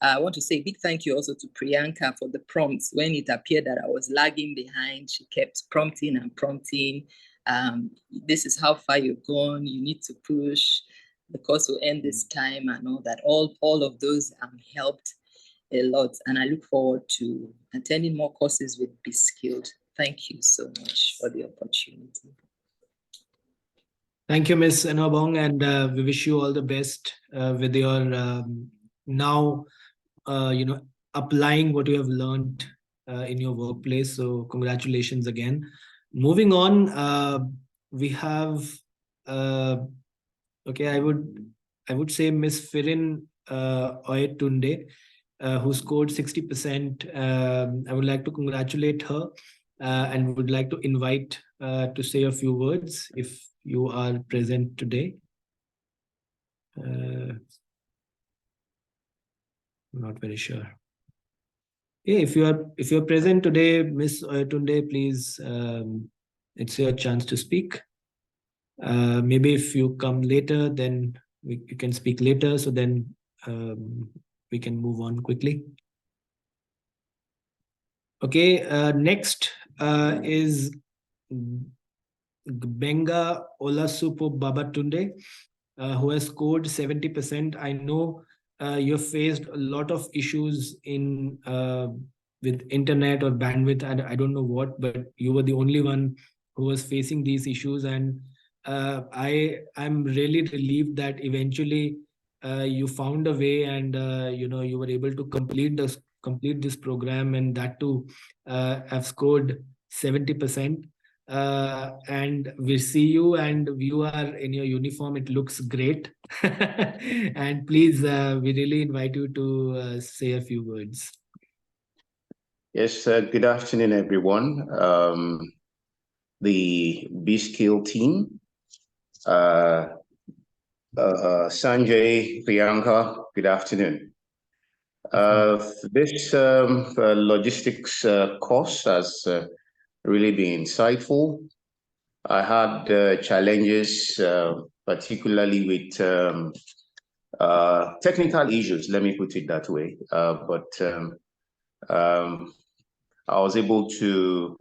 I want to say a big thank you also to Priyanka for the prompts. When it appeared that I was lagging behind, she kept prompting and prompting. This is how far you've gone. You need to push. The course will end this time and all that. All of those helped a lot. And I look forward to attending more courses with Be Skilled. Thank you so much for the opportunity. Thank you, Ms. Enobong, and we wish you all the best with your now applying what you have learned in your workplace. So congratulations again. Moving on, we have okay, I would say Miss Firin Oyetunde, who scored 60%. I would like to congratulate her and would like to invite to say a few words if you are present today. Not very sure. Yeah, if you're present today, Miss Tunde, please, it's your chance to speak. Maybe if you come later, then you can speak later. So then we can move on quickly. Okay. Next is Benga Olasupo Babatunde, who has scored 70%. I know you've faced a lot of issues in with internet or bandwidth, and I don't know what, but you were the only one who was facing these issues. And I'm really relieved that eventually you found a way, and you were able to complete this program, and that too have scored 70%. and we see you, and you are in your uniform. It looks great. And please, we really invite you to say a few words. Yes, good afternoon, everyone. The B-Skill team, Sanjay, Priyanka, good afternoon. This logistics course has really been insightful. I had challenges, particularly with technical issues, let me put it that way. But I was able to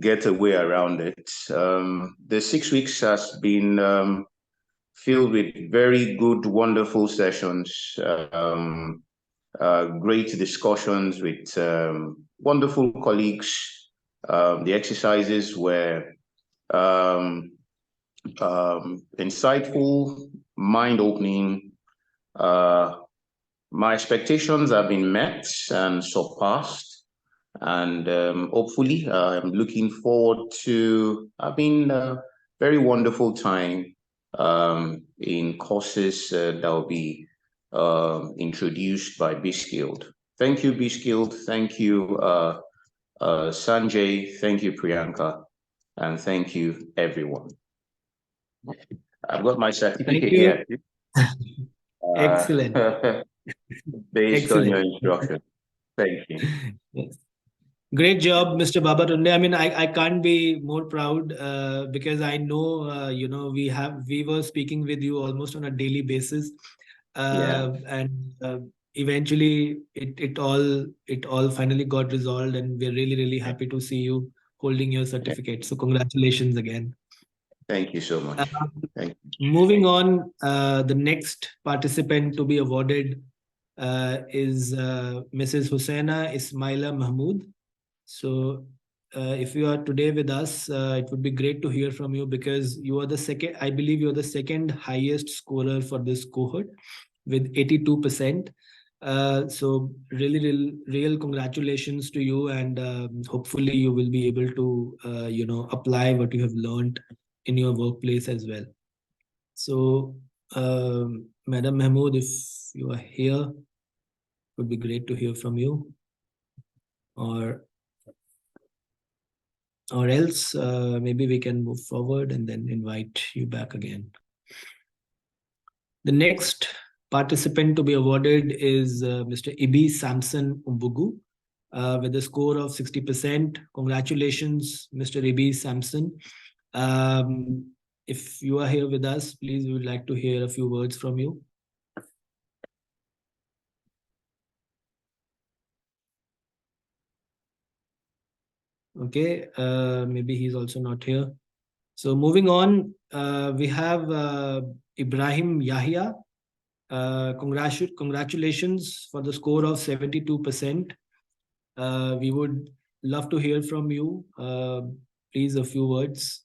get a way around it. The 6 weeks has been filled with very good, wonderful sessions, great discussions with wonderful colleagues. The exercises were insightful, mind-opening. My expectations have been met and surpassed, and hopefully I'm looking forward to having a very wonderful time in courses that will be introduced by B-Skilled. Thank you, B-Skilled. Thank you, Sanjay. Thank you, Priyanka. And thank you, everyone. I've got my certificate here. Excellent. Based on your instruction. Thank you. Yes. Great job, Mr. Babatunde. I mean, I can't be more proud because I know, you know, we were speaking with you almost on a daily basis. And eventually it all finally got resolved, and we're really happy to see you holding your certificate. So congratulations again. Thank you so much. Thank you. Moving on, the next participant to be awarded is Mrs. Hussaina Ismaila Mahmood. So if you are today with us, it would be great to hear from you, because you are the second, I believe you're the second highest scorer for this cohort with 82%. So really real congratulations to you, and hopefully you will be able to you know, apply what you have learned in your workplace as well. So Madam Mahmood, if you are here, it would be great to hear from you. Or else maybe we can move forward and then invite you back again. The next participant to be awarded is Mr. Ibi Samson Umbugu with a score of 60%. Congratulations, Mr. Ibi Samson. If you are here with us, please, we would like to hear a few words from you. Okay, maybe he's also not here. So moving on, we have Ibrahim Yahya. Congratulations for the score of 72%. We would love to hear from you. Please, a few words.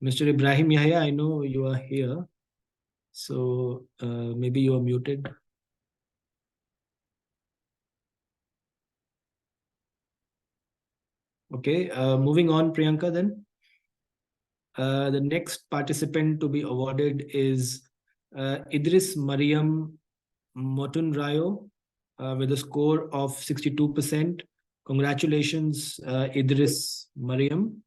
Mr. Ibrahim Yahya, I know you are here. So maybe you are muted. Okay, moving on, Priyanka, then. The next participant to be awarded is Idris Mariam Motunrayo with a score of 62%. Congratulations, Idris Mariam.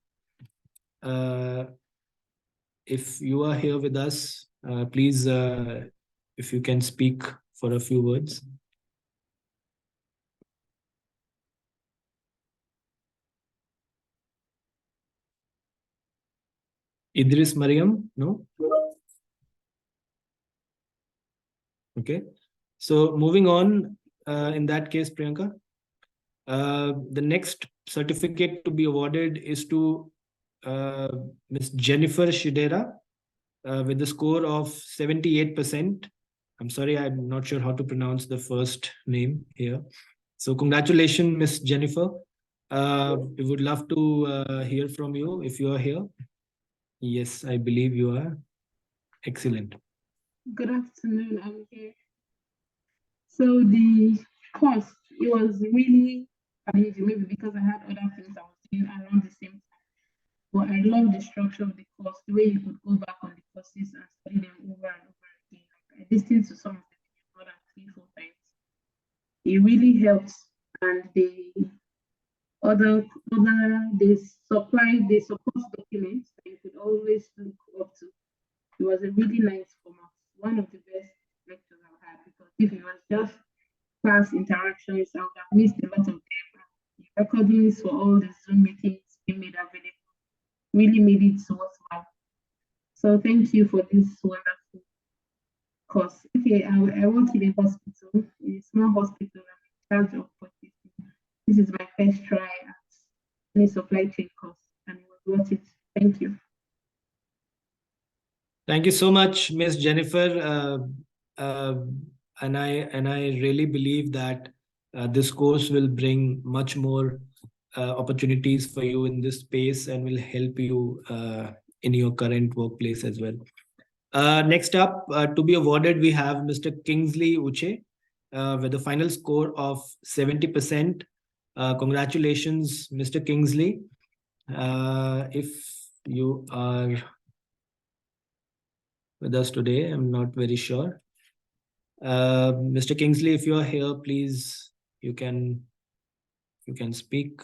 If you are here with us, please, if you can speak for a few words. Idris Mariam, no? Okay. So moving on, in that case, Priyanka, the next certificate to be awarded is to Ms. Jennifer Shidera with a score of 78%. I'm sorry, I'm not sure how to pronounce the first name here. So congratulations, Ms. Jennifer. We would love to hear from you if you are here. Yes, I believe you are. Excellent. Good afternoon, I'm here. So the course it was really challenging, maybe because I had other things I was doing around the same time. But I love the structure of the course, the way you could go back on the courses and study them over and over again. Like, I listened to some of the videos more than 3-4 times. It really helps, and they support documents that you could always look up to. It was a really nice format, one of the best lectures I've had, because if it was just class interactions, I would have missed a lot of them. The recordings for all the Zoom meetings being made available really made it worthwhile. So thank you for this wonderful course. Okay, I work in a hospital, a small hospital. I'm in charge of purchasing. This is my first try at a supply chain course, and it was worth it. Thank you. Thank you so much, Ms. Jennifer. And I really believe that this course will bring much more opportunities for you in this space and will help you in your current workplace as well. Next up, to be awarded, we have Mr. Kingsley Uche with a final score of 70%. Congratulations, Mr. Kingsley. If you are with us today, I'm not very sure. Mr. Kingsley, if you are here, please, you can speak.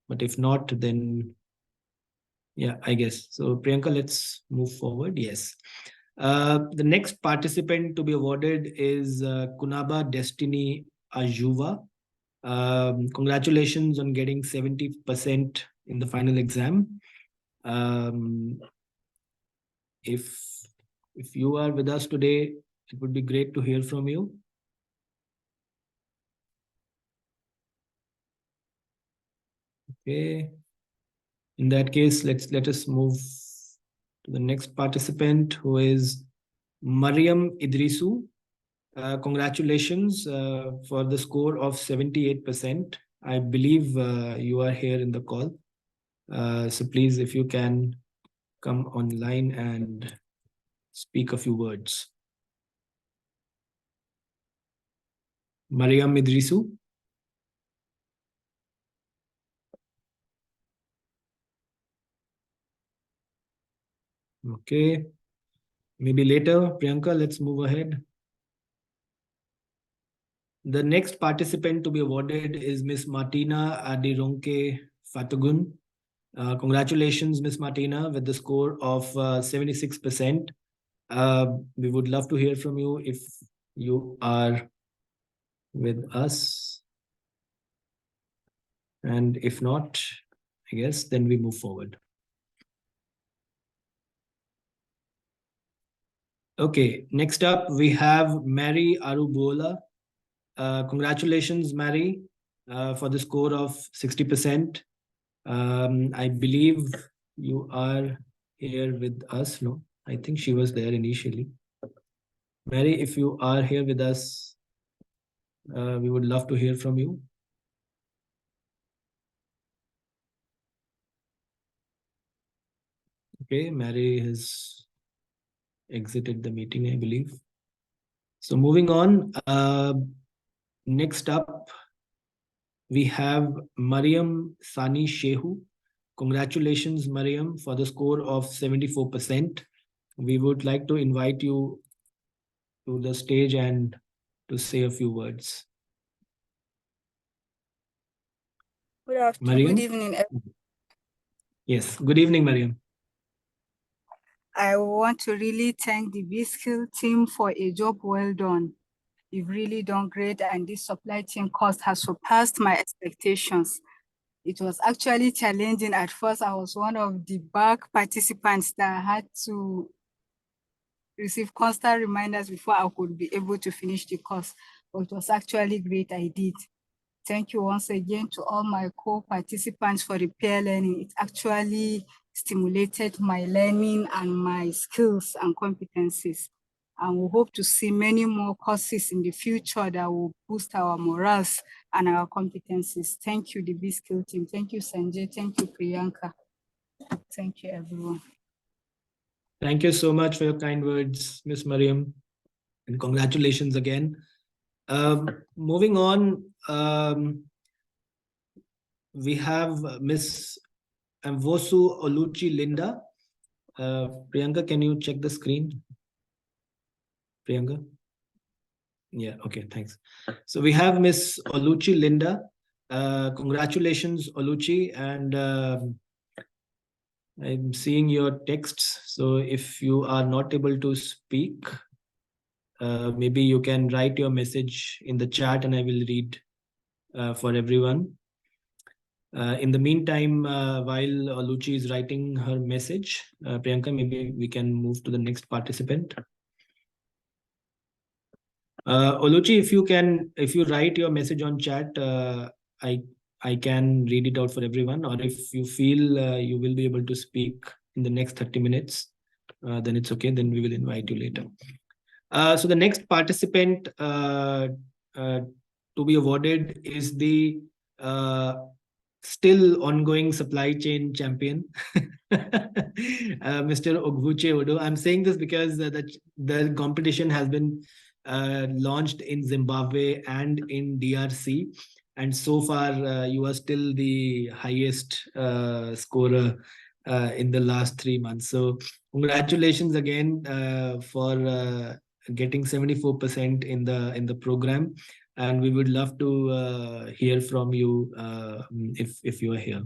But if not, then yeah, I guess. So Priyanka, let's move forward. Yes. The next participant to be awarded is Kunaba Destiny Ajuva. Congratulations on getting 70% in the final exam. If you are with us today, it would be great to hear from you. Okay. In that case, let us move to the next participant, who is Mariam Idrisu. Congratulations for the score of 78%. I believe you are here in the call. So please, if you can come online and speak a few words. Mariam Idrisu. Okay. Maybe later, Priyanka, let's move ahead. The next participant to be awarded is Miss Martina Adironke Fatugun. Congratulations, Miss Martina, with the score of 76%. We would love to hear from you if you are with us. And if not, I guess, then we move forward. Okay, next up, we have Mary Arubola. Congratulations, Mary, for the score of 60%. I believe you are here with us. No, I think she was there initially. Mary, if you are here with us, we would love to hear from you. Okay, Mary has exited the meeting, I believe. So moving on, next up, we have Mariam Sani Shehu. Congratulations, Mariam, for the score of 74%. We would like to invite you to the stage and to say a few words. Good afternoon. Mariam? Good evening. Yes, good evening, Mariam. I want to really thank the B-Skill team for a job well done. You've really done great, and this supply chain course has surpassed my expectations. It was actually challenging. At first, I was one of the back participants that had to receive constant reminders before I could be able to finish the course, but it was actually great. I did. Thank you once again to all my co-participants for the peer learning. It actually stimulated my learning and my skills and competencies. And we hope to see many more courses in the future that will boost our morals and our competencies. Thank you, the B-Skill team. Thank you, Sanjay. Thank you, Priyanka. Thank you, everyone. Thank you so much for your kind words, Ms. Mariam, and congratulations again. Moving on, we have Miss Mvosu Oluchi Linda. Priyanka, can you check the screen? Priyanka? Yeah, okay, thanks. So we have Miss Oluchi Linda. Congratulations, Oluchi. And I'm seeing your texts. So if you are not able to speak, maybe you can write your message in the chat and I will read for everyone. In the meantime, while Oluchi is writing her message, Priyanka, maybe we can move to the next participant. Oluchi, if you write your message on chat, I can read it out for everyone. Or if you feel you will be able to speak in the next 30 minutes, then it's okay. Then we will invite you later. So the next participant to be awarded is the still ongoing supply chain champion, Mr. Ogbuche Odo. I'm saying this because the competition has been launched in Zimbabwe and in DRC. And so far, you are still the highest scorer in the last 3 months. So congratulations again for getting 74% in the program. And we would love to hear from you if you are here.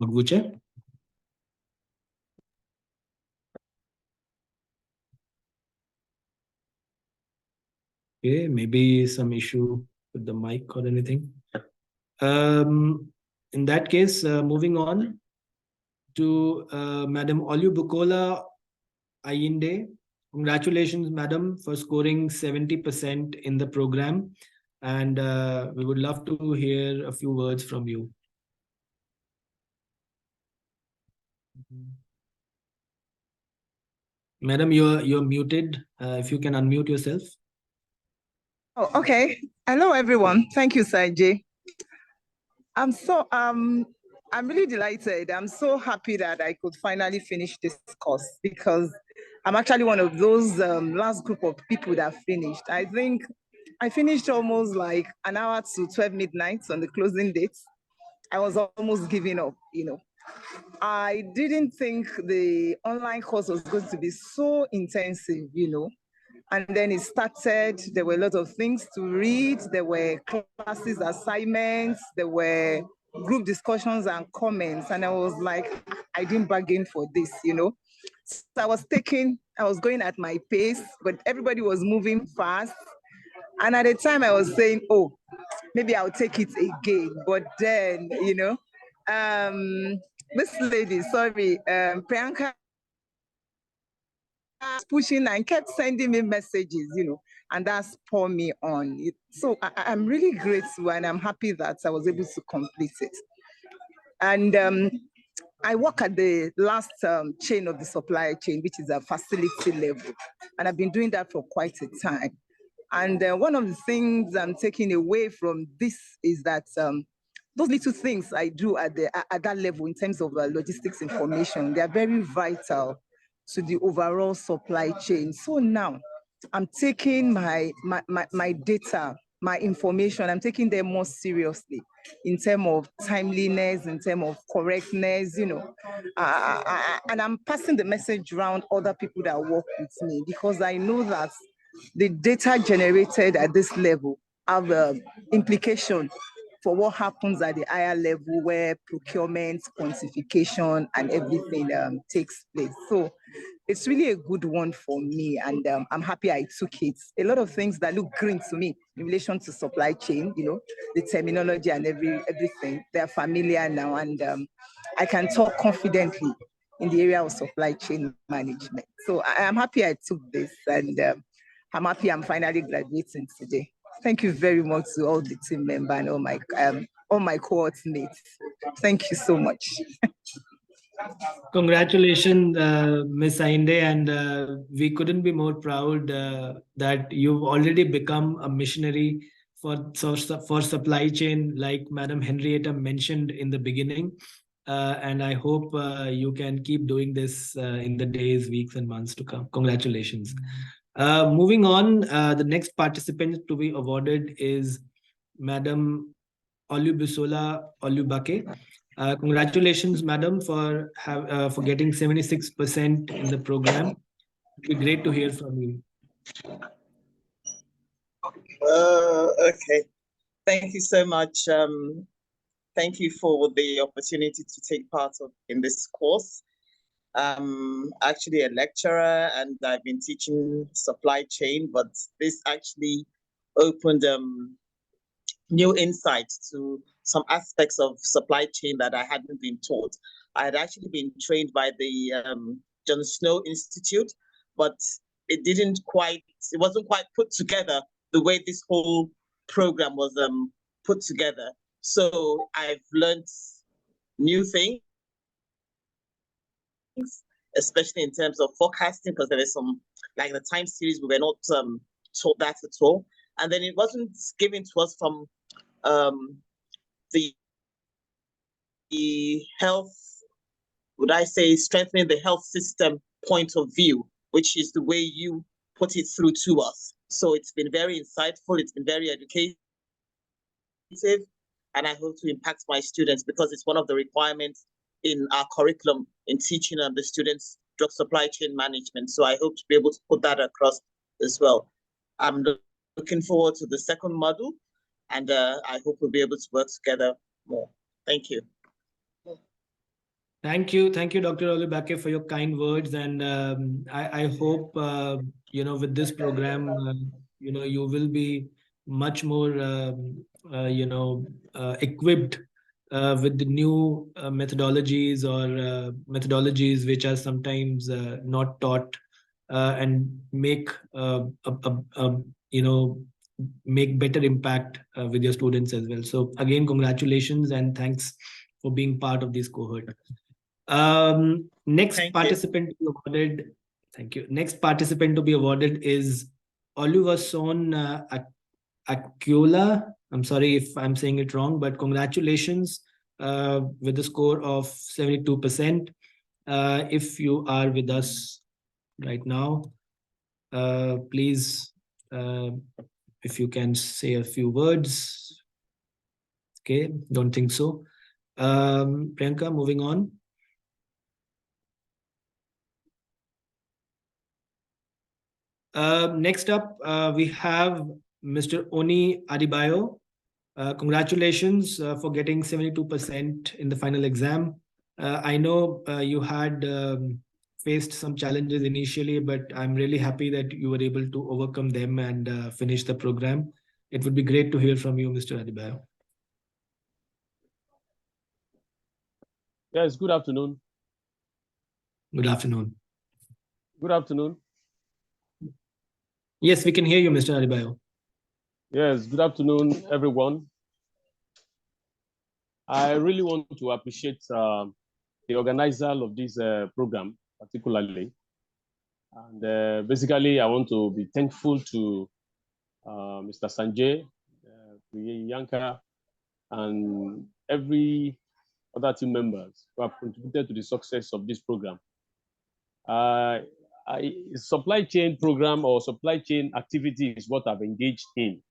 Ogbuche? Okay, maybe some issue with the mic or anything. In that case, moving on to Madam Olubukola Ayinde. Congratulations, Madam, for scoring 70% in the program. And we would love to hear a few words from you. Madam, you're muted. If you can unmute yourself. Oh, okay. Hello, everyone. Thank you, Sanjay. I'm really delighted. I'm so happy that I could finally finish this course because I'm actually one of those last group of people that finished. I think I finished almost like an hour to 12 midnight on the closing date. I was almost giving up, you know. I didn't think the online course was going to be so intensive, you know. And then it started, there were a lot of things to read, there were classes, assignments, there were group discussions and comments. And I was like, I didn't bargain for this, you know. So I was going at my pace, but everybody was moving fast. And at the time I was saying, oh, maybe I'll take it again. But then, you know, this lady, sorry, Priyanka, pushing and kept sending me messages, you know, and that spurred me on. So I'm really grateful and I'm happy that I was able to complete it. And I work at the last chain of the supply chain, which is a facility level. And I've been doing that for quite a time. And one of the things I'm taking away from this is that those little things I do at that level in terms of logistics information, they are very vital to the overall supply chain. So now I'm taking my data, my information, I'm taking them more seriously in terms of timeliness, in terms of correctness, you know, and I'm passing the message around other people that work with me because I know that the data generated at this level have implication for what happens at the higher level where procurement, quantification, and everything takes place. So it's really a good one for me, and I'm happy I took it. A lot of things that look green to me in relation to supply chain, you know, the terminology and everything, they're familiar now, and I can talk confidently in the area of supply chain management. So I'm happy I took this, and I'm happy I'm finally graduating today. Thank you very much to all the team members and all my cohort mates. Thank you so much. Congratulations, Ms. Ayinde, and we couldn't be more proud that you've already become a missionary for supply chain, like Madam Henrietta mentioned in the beginning. and I hope you can keep doing this in the days, weeks, and months to come. Congratulations. Moving on, the next participant to be awarded is Madam Olubusola Olubake. Congratulations, madam, for getting 76% in the program. It'd be great to hear from you. Okay. Thank you so much. Thank you for the opportunity to take part in this course. I'm actually a lecturer and I've been teaching supply chain, but this actually opened new insights to some aspects of supply chain that I hadn't been taught. I had actually been trained by the John Snow Institute, but it wasn't quite put together the way this whole program was put together. So I've learned new things, especially in terms of forecasting, because there is some, like the time series, we were not taught that at all. And then it wasn't given to us from the health, would I say, strengthening the health system point of view, which is the way you put it through to us. So it's been very insightful, it's been very educative, and I hope to impact my students because it's one of the requirements in our curriculum in teaching the students drug supply chain management. So I hope to be able to put that across as well. I'm looking forward to the second module, and I hope we'll be able to work together more. Thank you. Thank you, Dr. Olubake, for your kind words, and I hope with this program, you will be much more equipped with the new methodologies or methodologies which are sometimes not taught and make make better impact with your students as well. So again, congratulations and thanks for being part of this cohort. Next participant to be awarded. Thank you. Next participant to be awarded is Oluwason Akiola. I'm sorry if I'm saying it wrong, but congratulations with the score of 72%. If you are with us right now, please, if you can say a few words. Okay, don't think so. Priyanka, moving on. Next up, we have Mr. Oni Adibayo. Congratulations for getting 72% in the final exam. I know you had faced some challenges initially, but I'm really happy that you were able to overcome them and finish the program. It would be great to hear from you, Mr. Adibayo. Yes, good afternoon. Good afternoon. Good afternoon. Yes, we can hear you, Mr. Adibayo. Yes, good afternoon, everyone. I really want to appreciate the organizer of this program, particularly. And basically, I want to be thankful to Mr. Sanjay, Priyanka, and every other team members who have contributed to the success of this program. Supply chain program or supply chain activity is what I've engaged in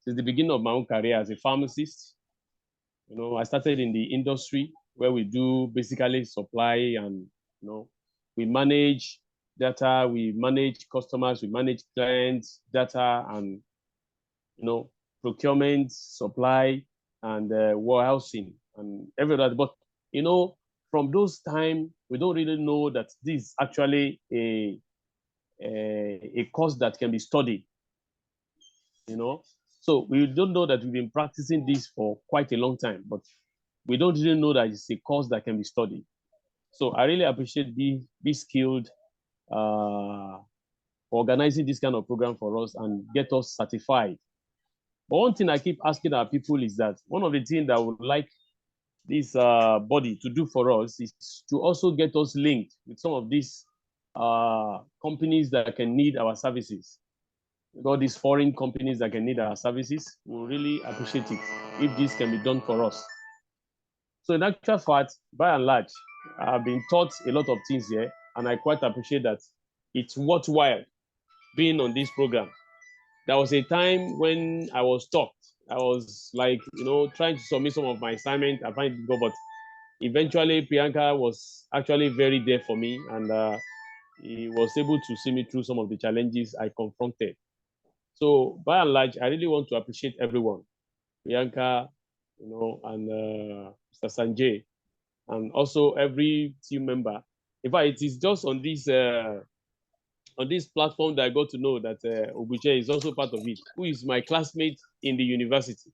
since the beginning of my own career as a pharmacist. I started in the industry where we do basically supply and, we manage data, we manage customers, we manage clients, data, and, procurement, supply, and warehousing and everything. But, from those times, we don't really know that this is actually a course that can be studied, So we don't know that we've been practicing this for quite a long time, but we don't really know that it's a course that can be studied. So I really appreciate Be Skilled for organizing this kind of program for us and get us certified. But one thing I keep asking our people is that one of the things that I would like this body to do for us is to also get us linked with some of these companies that can need our services. All these foreign companies that can need our services, we'll really appreciate it if this can be done for us. So in actual fact, by and large, I've been taught a lot of things here, and I quite appreciate that. It's worthwhile being on this program. There was a time when I was stuck. I was like, trying to submit some of my assignment. I find it go, but eventually Priyanka was actually very there for me, and he was able to see me through some of the challenges I confronted. So by and large, I really want to appreciate everyone, Priyanka, and Mr. Sanjay, and also every team member. In fact, it is just on this platform that I got to know that Obuche is also part of it, who is my classmate in the university.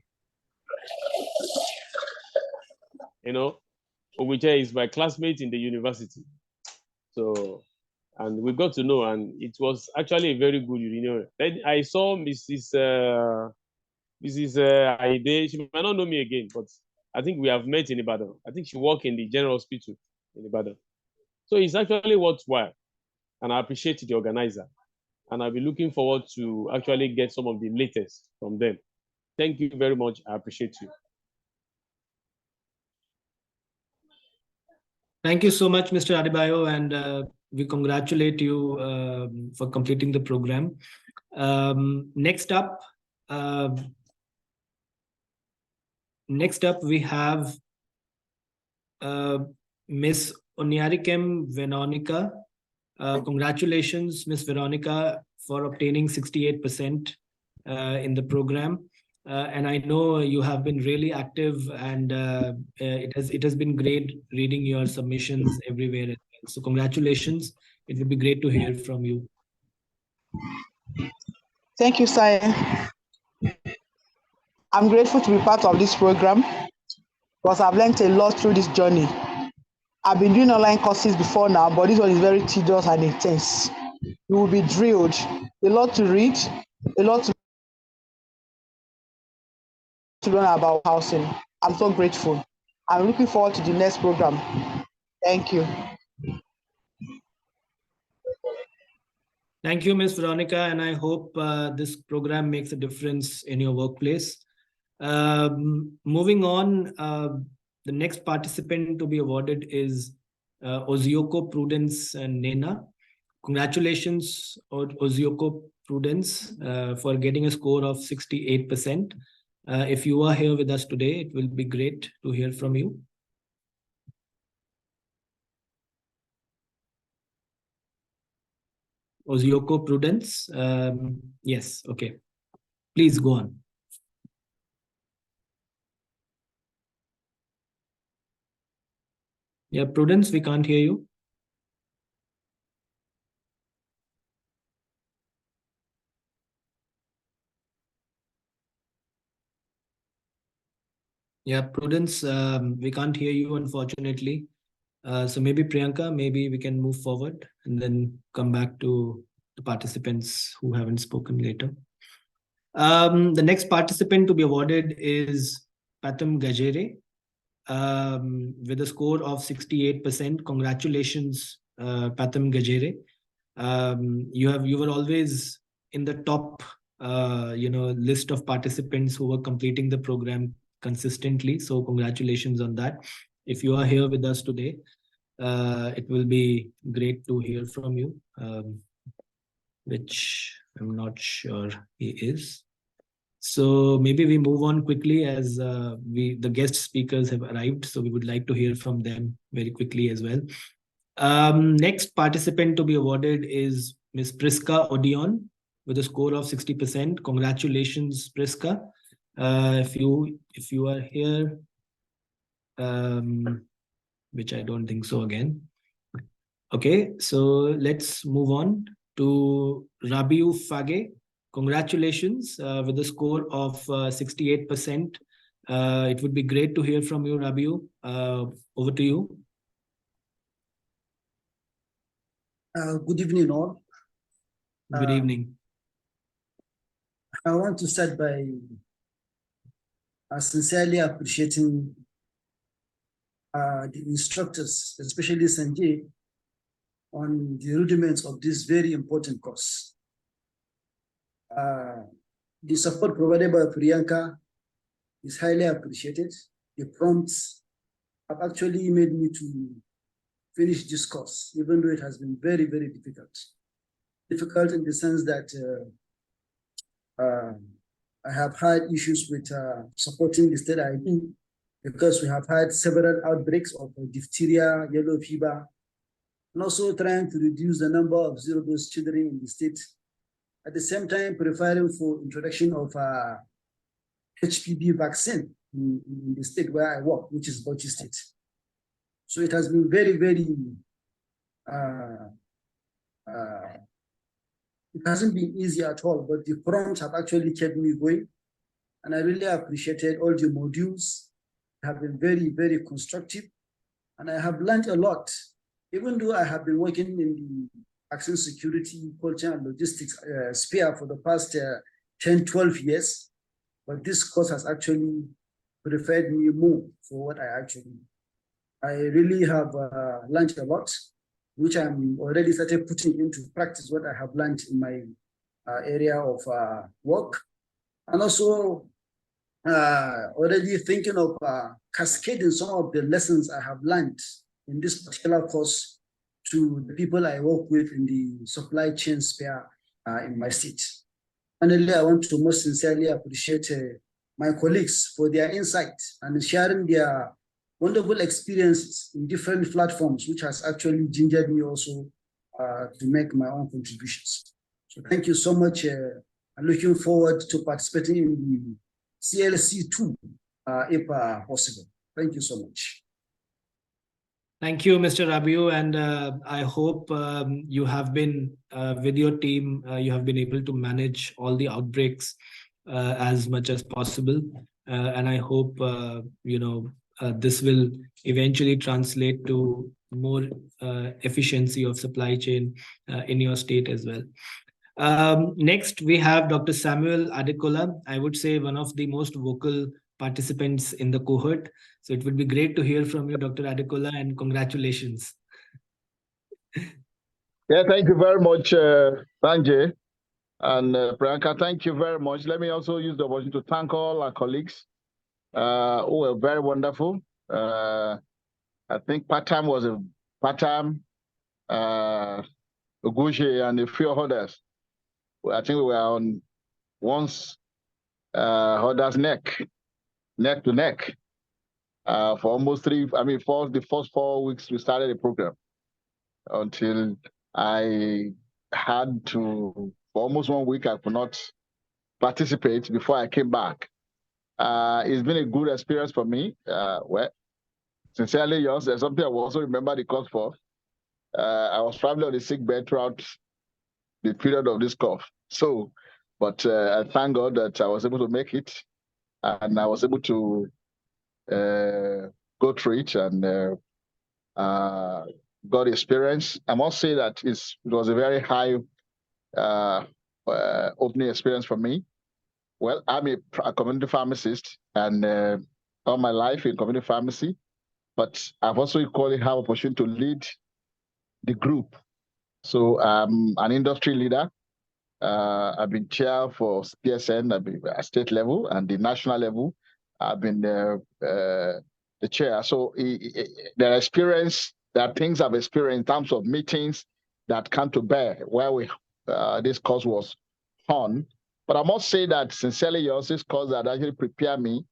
Obuche is my classmate in the university. So, and we got to know, and it was actually a very good reunion. Then I saw Mrs. Aide. She might not know me again, but I think we have met in Ibadan. I think she works in the general hospital in Ibadan. So it's actually worthwhile, and I appreciate the organizer. And I'll be looking forward to actually get some of the latest from them. Thank you very much. I appreciate you. Thank you so much, Mr. Adebayo, and we congratulate you for completing the program. Next up, we have Miss Onyarikem Veronica. Congratulations, Miss Veronica, for obtaining 68% in the program. And I know you have been really active, and it has been great reading your submissions everywhere. So congratulations. It would be great to hear from you. Thank you, Sai. I'm grateful to be part of this program because I've learned a lot through this journey. I've been doing online courses before now, but this one is very tedious and intense. You will be drilled. A lot to read, a lot to learn about housing. I'm so grateful. I'm looking forward to the next program. Thank you. Thank you, Ms. Veronica, and I hope this program makes a difference in your workplace. Moving on, the next participant to be awarded is Ozioko Prudence and Nena. Congratulations, Ozioko Prudence, for getting a score of 68%. If you are here with us today, it will be great to hear from you. Ozioko Prudence. Yes, okay. Please go on. Yeah, Prudence, we can't hear you. Yeah, Prudence, we can't hear you, unfortunately. So maybe Priyanka, maybe we can move forward and then come back to the participants who haven't spoken later. The next participant to be awarded is Patam Gajere with a score of 68%. Congratulations, Patam Gajere. You were always in the top list of participants who were completing the program consistently. So congratulations on that. If you are here with us today, it will be great to hear from you, which I'm not sure he is. So maybe we move on quickly as the guest speakers have arrived. So we would like to hear from them very quickly as well. Next participant to be awarded is Ms. Priska Odion with a score of 60%. Congratulations, Priska. If you are here, which I don't think so again. Okay, so let's move on to Rabiu Fage. Congratulations with a score of 68%. It would be great to hear from you, Rabiu. Over to you. Good evening, all. Good evening. I want to start by sincerely appreciating the instructors, especially Sanjay, on the rudiments of this very important course. The support provided by Priyanka is highly appreciated. The prompts have actually made me to finish this course, even though it has been very, very difficult. Difficult in the sense that I have had issues with supporting the state ID because we have had several outbreaks of diphtheria, yellow fever, and also trying to reduce the number of zero-dose children in the state. At the same time, preparing for introduction of HPV vaccine in the state where I work, which is Bauchi State. So it has been very, very, it hasn't been easy at all, but the prompts have actually kept me going. And I really appreciated all the modules. Have been very, very constructive. And I have learned a lot, even though I have been working in the vaccine security, culture, and logistics sphere for the past 10, 12 years. But this course has actually prepared me more for what I really have learned a lot, which I'm already started putting into practice what I have learned in my area of work. And also already thinking of cascading some of the lessons I have learned in this particular course to the people I work with in the supply chain sphere in my state. Finally, I want to most sincerely appreciate my colleagues for their insight and sharing their wonderful experiences in different platforms, which has actually gingered me also to make my own contributions. So thank you so much. I'm looking forward to participating in the CLC 2 if possible. Thank you so much. Thank you, Mr. Rabiu, and I hope you have been with your team, you have been able to manage all the outbreaks as much as possible. And I hope, this will eventually translate to more efficiency of supply chain in your state as well. Next, we have Dr. Samuel Adekola, I would say one of the most vocal participants in the cohort. So it would be great to hear from you, Dr. Adekola, and congratulations. Yeah, thank you very much, Sanjay. And Priyanka, thank you very much. Let me also use the opportunity to thank all our colleagues who were very wonderful. I think part-time was a part-time, Ugushi and a few others. I think we were on one's other's neck to neck for almost for the first 4 weeks we started the program until I had to, for almost 1 week, I could not participate before I came back. It's been a good experience for me. Well, sincerely yours, there's something I will also remember the course for. I was probably on the sick bed throughout the period of this cough. So, but I thank God that I was able to make it and I was able to go through it and got experience. I must say that it was a very high opening experience for me. Well, I'm a community pharmacist and all my life in community pharmacy, but I've also equally had opportunity to lead the group. So I'm an industry leader. I've been chair for PSN, I've been at state level and the national level. I've been the chair. So there are things I've experienced in terms of meetings that come to bear where this course was on. But I must say that sincerely yours, this course that actually prepared me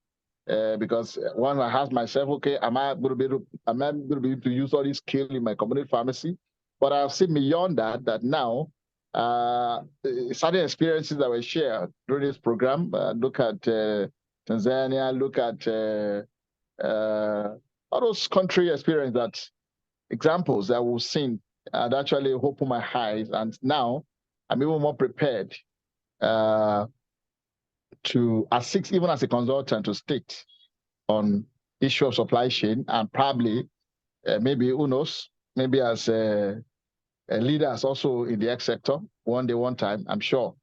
because one, I asked myself, okay, am I going to be able to use all these skills in my community pharmacy? But I've seen beyond that now, certain experiences that were shared during this program, look at Tanzania, look at all those country experience examples that we've seen that actually opened my eyes. And now I'm even more prepared to assist, even as a consultant, to state on issue of supply chain and probably maybe, who knows, maybe as leaders also in the X sector, one day, one time, I'm sure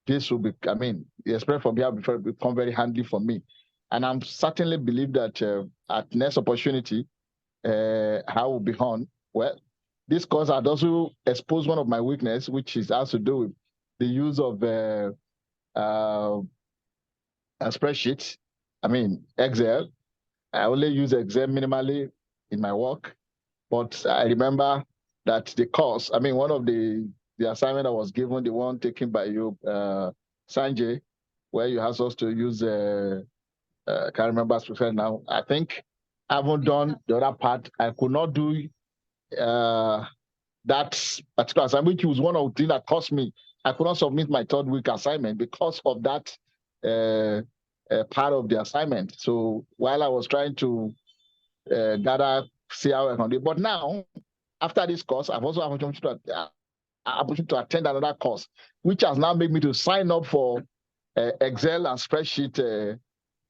this will be, the experience from here will become very handy for me. And I'm certainly believe that at next opportunity, I will be on. Well, this course had also exposed one of my weakness, which has to do with the use of spreadsheets. Excel. I only use Excel minimally in my work. But I remember that the course, I mean, one of the assignment I was given, the one taken by you, Sanjay, where you asked us to use, I can't remember specifically now. I think I haven't done the other part. I could not do that particular assignment, which was one of the things that cost me. I could not submit my third week assignment because of that part of the assignment. So while I was trying to see how I can do it, but now after this course, I've also had opportunity to attend another course, which has now made me to sign up for Excel and spreadsheet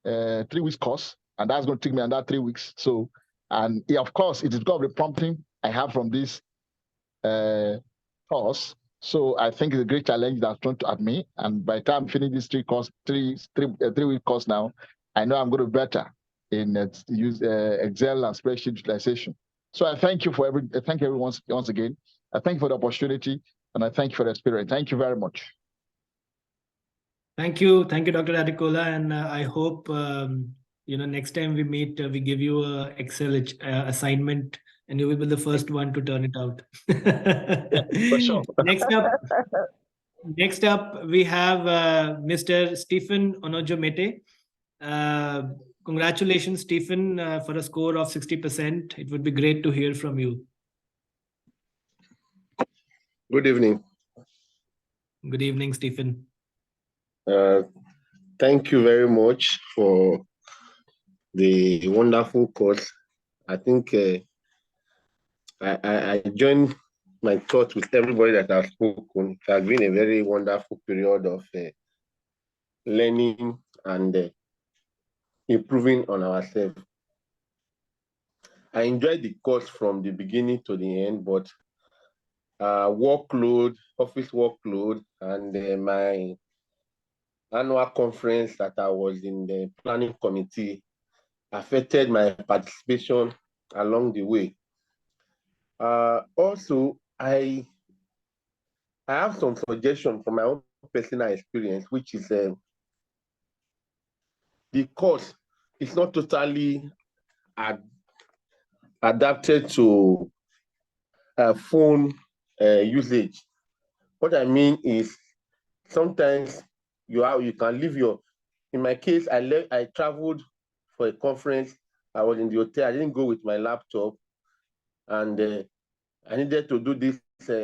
3 weeks course, and that's going to take me another 3 weeks. So, and yeah, of course, it is because of the prompting I have from this course. So I think it's a great challenge that's thrown at me. And by the time I finish this 3 week course now, I know I'm going to be better in use Excel and spreadsheet utilization. So I thank you thank everyone once again. I thank you for the opportunity, and I thank you for the experience. Thank you very much. Thank you, Dr. Adekola, and I hope next time we meet, we give you a Excel assignment, and you will be the first one to turn it out. Yeah, for sure. Next up, we have Mr. Stephen Onojomete. Congratulations, Stephen, for a score of 60%. It would be great to hear from you. Good evening. Good evening, Stephen. Thank you very much for the wonderful course. I think I joined my thoughts with everybody that has spoken. It has been a very wonderful period of learning and improving on ourselves. I enjoyed the course from the beginning to the end, but workload, office workload, and my annual conference that I was in the planning committee affected my participation along the way. Also, I have some suggestions from my own personal experience, which is the course is not totally adapted to phone usage. What I mean is sometimes you can leave in my case, I traveled for a conference. I was in the hotel. I didn't go with my laptop, and I needed to do this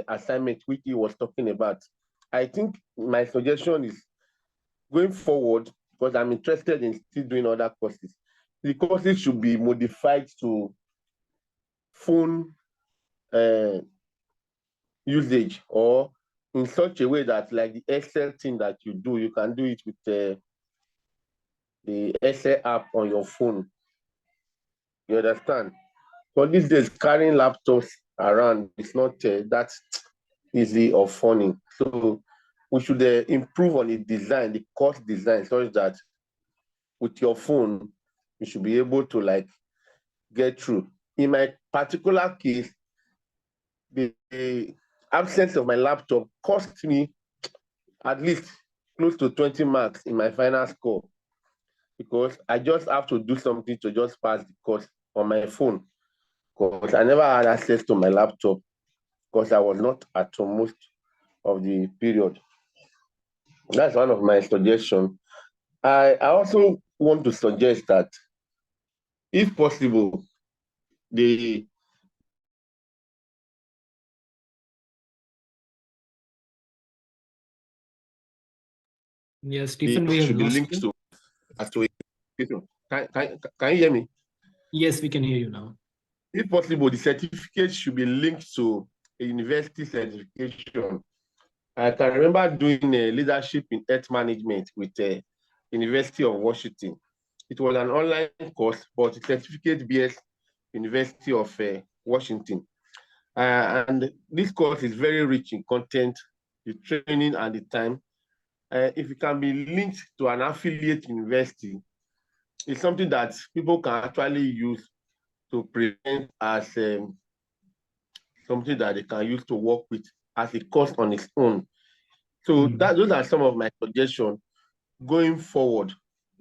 assignment which he was talking about. I think my suggestion is going forward, because I'm interested in still doing other courses. The courses should be modified to phone usage, or in such a way that, like the Excel thing that you do, you can do it with the Excel app on your phone. You understand? But these days, carrying laptops around is not that easy or funny. So we should improve on the design, the course design, such that with your phone, you should be able to get through. In my particular case, the absence of my laptop cost me at least close to 20 marks in my final score, because I just have to do something to just pass the course on my phone, because I never had access to my laptop because I was not at most of the period. That's one of my suggestions. I also want to suggest that, if possible, Yes, Stephen, we have should be lost linked you. Can you hear me? Yes, we can hear you now. If possible, the certificate should be linked to a university certification. I can remember doing a leadership in earth management with the University of Washington. It was an online course, but the certificate bears University of Washington. And this course is very rich in content, the training, and the time. If it can be linked to an affiliate university, it's something that people can actually use to present as something that they can use to work with as a course on its own. So those are some of my suggestions. Going forward,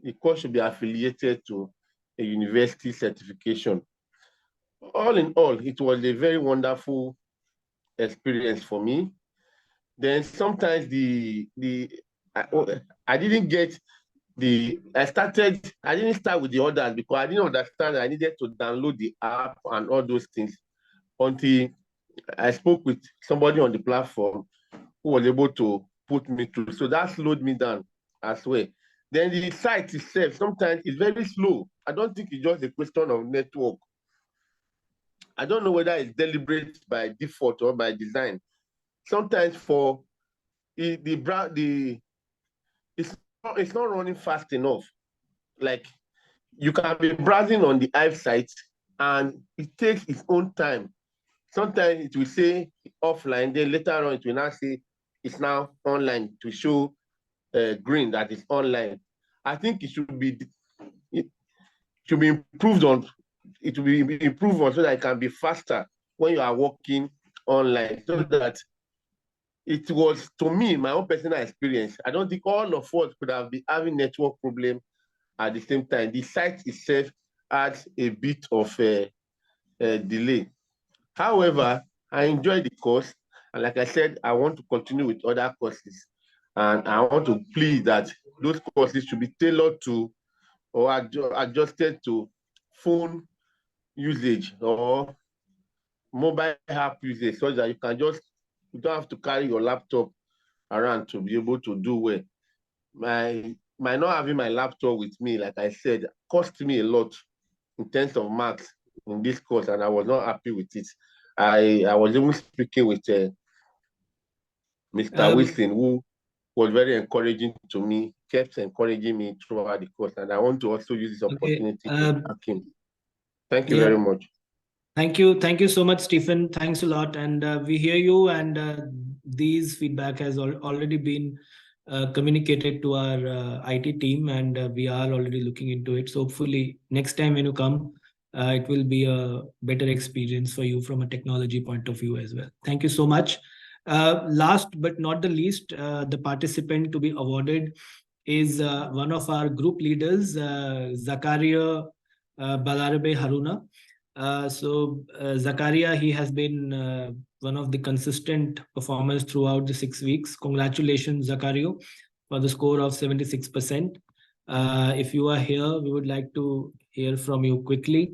the course should be affiliated to a university certification. all in all, it was a very wonderful experience for me. Then sometimes I didn't get I didn't start with the others because I didn't understand I needed to download the app and all those things until I spoke with somebody on the platform who was able to put me through. So that slowed me down as well. Then the site itself, sometimes it's very slow. I don't think it's just a question of network. I don't know whether it's deliberate by default or by design. Sometimes for it's not running fast enough. Like you can be browsing on the Hive site and it takes its own time. Sometimes it will say offline, then later on it will now say it's now online to show green that is online. I think it should be improved on. It will be improved on so that it can be faster when you are working online. So that it was, to me, my own personal experience. I don't think all of us could have been having network problem at the same time. The site itself adds a bit of a delay. However, I enjoyed the course. And like I said, I want to continue with other courses. And I want to plead that those courses should be tailored to or adjusted to phone usage or mobile app usage so that you don't have to carry your laptop around to be able to do well. My not having my laptop with me, like I said, cost me a lot in terms of marks in this course, and I was not happy with it. I was even speaking with Mr. Wilson, who was very encouraging to me, kept encouraging me throughout the course, and I want to also use this opportunity to thank him. Thank you very much. Thank you so much, Stephen. Thanks a lot, and we hear you. And these feedback has already been communicated to our IT team, and we are already looking into it. So hopefully, next time when you come, it will be a better experience for you from a technology point of view as well. Thank you so much. Last but not the least, the participant to be awarded is one of our group leaders, Zakaria Balarabe Haruna. Zakaria, he has been one of the consistent performers throughout the 6 weeks. Congratulations, Zakaria, for the score of 76%. If you are here, we would like to hear from you quickly.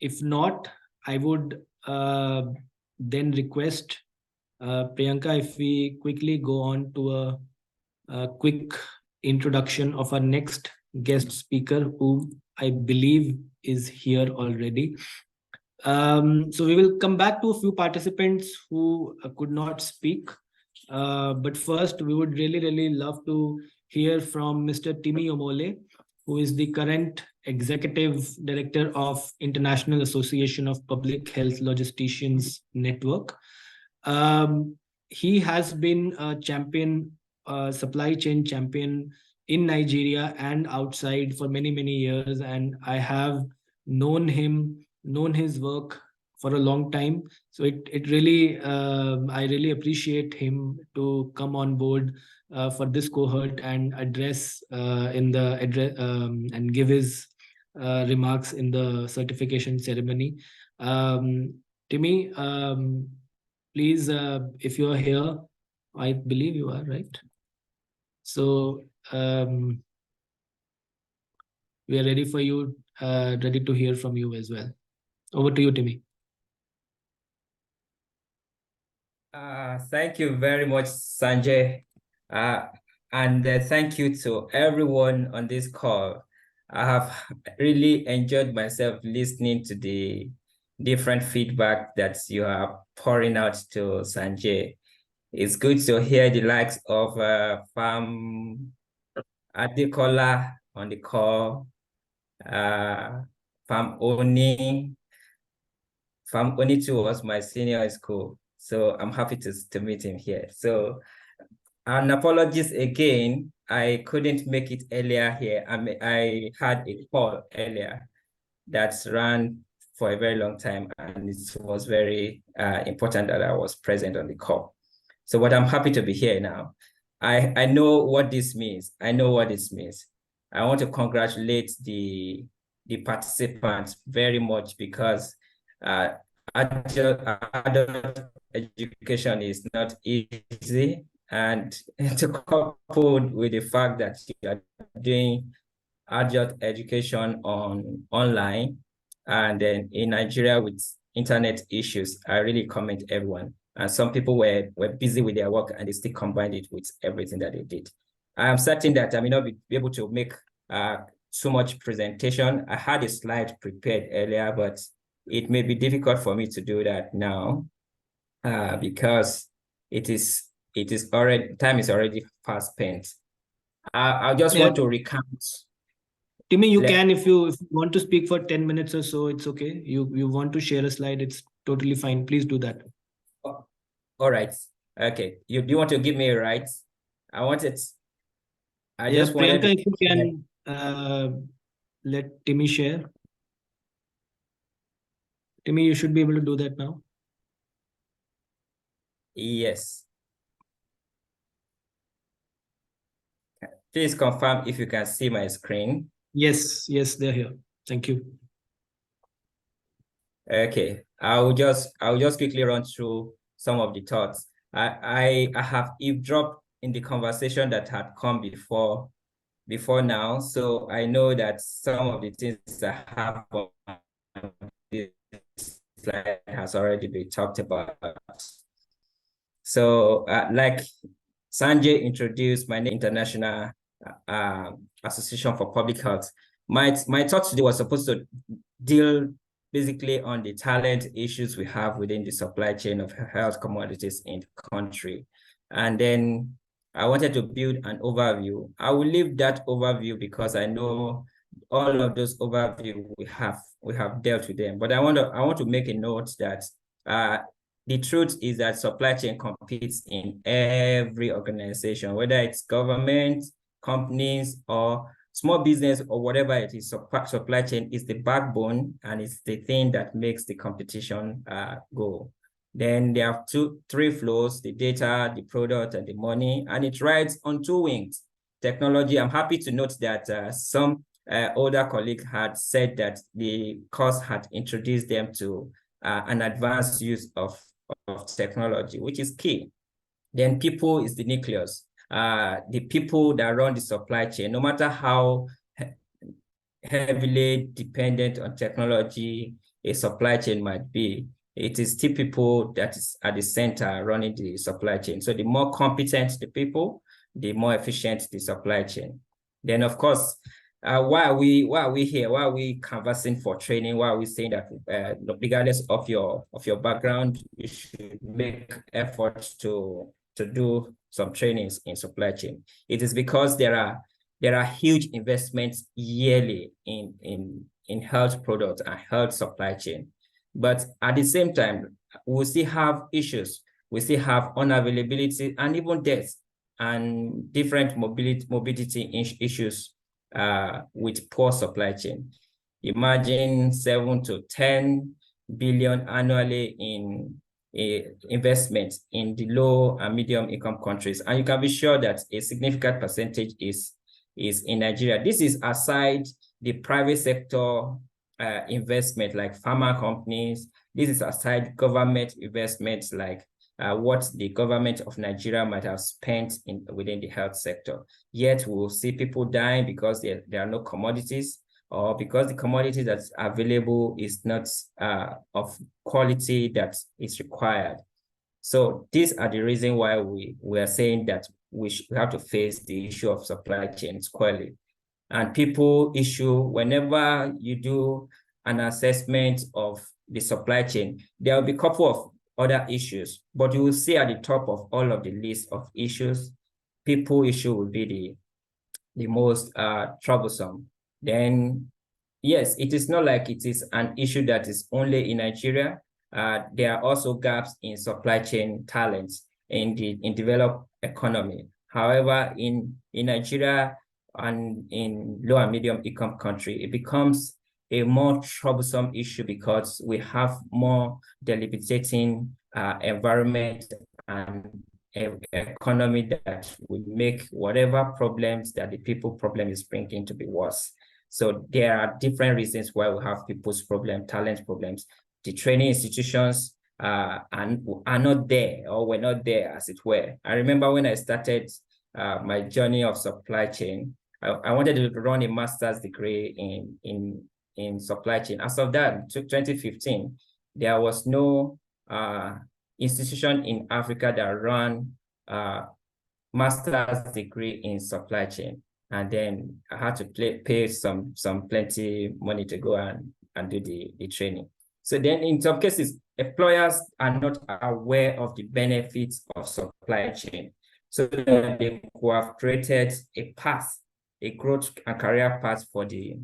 If not, I would then request Priyanka, if we quickly go on to a quick introduction of our next guest speaker, who I believe is here already. So we will come back to a few participants who could not speak. But first, we would really love to hear from Mr. Timi Omole, who is the current Executive Director of International Association of Public Health Logisticians Network. He has been a champion, supply chain champion in Nigeria and outside for many years, and I have known his work for a long time. So it really I really appreciate him to come on board for this cohort and address and give his remarks in the certification ceremony. Timmy, please, if you are here, I believe you are, right? So we are ready for you, ready to hear from you as well. Over to you, Timmy. Thank you very much, Sanjay. And thank you to everyone on this call. I have really enjoyed myself listening to the different feedback that you are pouring out to Sanjay. It's good to hear the likes of Fam Adekola on the call, Fam Oni. Fam Oni too was my senior in school, so I'm happy to meet him here. So, and apologies again, I couldn't make it earlier here. I had a call earlier that ran for a very long time, and it was very important that I was present on the call. So, but I'm happy to be here now. I know what this means. I know what this means. I want to congratulate the the participants very much because adult education is not easy, and to couple with the fact that you are doing adult education online, and then in Nigeria with internet issues, I really commend everyone. And some people were busy with their work and they still combined it with everything that they did. I am certain that I may not be able to make so much presentation. I had a slide prepared earlier, but it may be difficult for me to do that now because time is already fast spent. I just want to recount. Timmy, you can, if you want to speak for 10 minutes or so, it's okay. You want to share a slide, it's totally fine. Please do that. All right. Okay. You want to give me a right? Just wanted. Priyanka, if you can let Timmy share. Timmy, you should be able to do that now. Yes. Please confirm if you can see my screen. Yes, they're here. Thank you. Okay, I'll just quickly run through some of the thoughts. I have eavesdropped in the conversation that had come before now, so I know that some of the things I have on this slide has already been talked about. So, like Sanjay introduced my International Association for Public Health. My talk today was supposed to deal basically on the talent issues we have within the supply chain of health commodities in the country. And then I wanted to build an overview. I will leave that overview because I know all of those overview we have dealt with them. But I want to make a note that the truth is that supply chain competes in every organization, whether it's government, companies, or small business, or whatever it is. Supply chain is the backbone, and it's the thing that makes the competition go. Then there are three flows: the data, the product, and the money, and it rides on two wings. Technology, I'm happy to note that some older colleague had said that the course had introduced them to an advanced use of technology, which is key. Then people is the nucleus. The people that run the supply chain, no matter how heavily dependent on technology a supply chain might be, it is still people that is at the center running the supply chain. So the more competent the people, the more efficient the supply chain. Then, of course, why are we here? Why are we canvassing for training? Why are we saying that regardless of your background, you should make efforts to do some trainings in supply chain? It is because there are huge investments yearly in health products and health supply chain. But at the same time, we still have issues. We still have unavailability and even deaths and different mobility issues with poor supply chain. Imagine 7 to 10 billion annually in investment in the low and medium income countries. And you can be sure that a significant percentage is in Nigeria. This is aside the private sector investment like pharma companies. This is aside government investments like what the government of Nigeria might have spent within the health sector. Yet we'll see people dying because there are no commodities, or because the commodity that's available is not of quality that is required. So these are the reasons why we are saying that we have to face the issue of supply chain squarely. And people issue, whenever you do an assessment of the supply chain, there will be a couple of other issues, but you will see at the top of all of the list of issues, people issue will be the most troublesome. Then, yes, it is not like it is an issue that is only in Nigeria. There are also gaps in supply chain talents in developed economy. However, in Nigeria and in low and medium income country, it becomes a more troublesome issue because we have more deliberating environment and economy that will make whatever problems that the people problem is bringing to be worse. So there are different reasons why we have people's problem, talent problems. The training institutions are not there, or were not there, as it were. I remember when I started my journey of supply chain, I wanted to run a master's degree in supply chain. As of that, 2015, there was no institution in Africa that ran master's degree in supply chain. And then I had to pay some plenty money to go and do the training. So then in some cases, employers are not aware of the benefits of supply chain. So they could have created a path, a growth and career path for the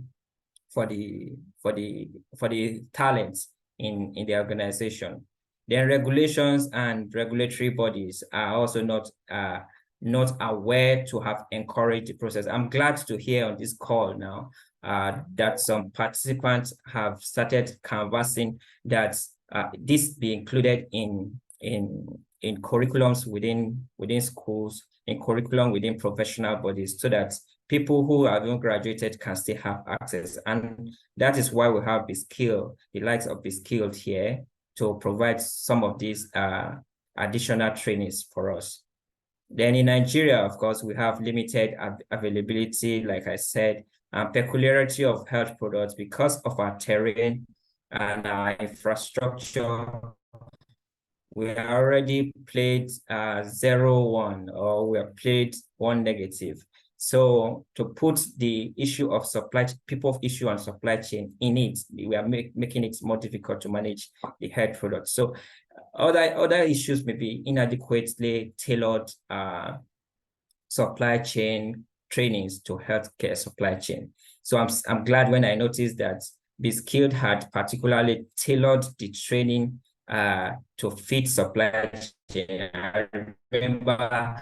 talents in the organization. Then regulations and regulatory bodies are also not aware to have encouraged the process. I'm glad to hear on this call now that some participants have started canvassing that this be included in curriculums within schools, in curriculum within professional bodies, so that people who have even graduated can still have access. And that is why we have the likes of BeSkilled here to provide some of these additional trainings for us. Then in Nigeria, of course, we have limited availability, like I said, and peculiarity of health products because of our terrain and our infrastructure. We already played 0-1, or we have played 1 negative. So to put the issue of people issue and supply chain in it, we are making it more difficult to manage the health products. So other issues may be inadequately tailored supply chain trainings to healthcare supply chain. So I'm glad when I noticed that BeSkilled had particularly tailored the training to fit supply chain. I remember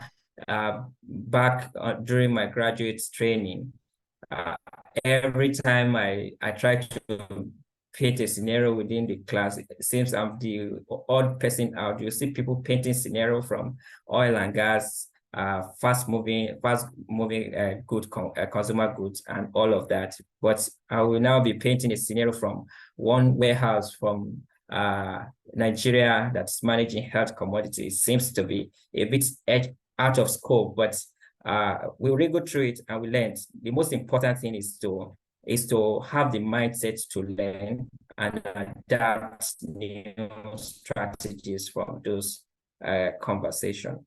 back during my graduate training, every time I try to paint a scenario within the class, it seems I'm the odd person out. You see people painting scenario from oil and gas, fast moving consumer goods and all of that. But I will now be painting a scenario from one warehouse from Nigeria that's managing health commodities. Seems to be a bit out of scope, but we will go through it and we learned. The most important thing is to have the mindset to learn and adapt new strategies from those conversations.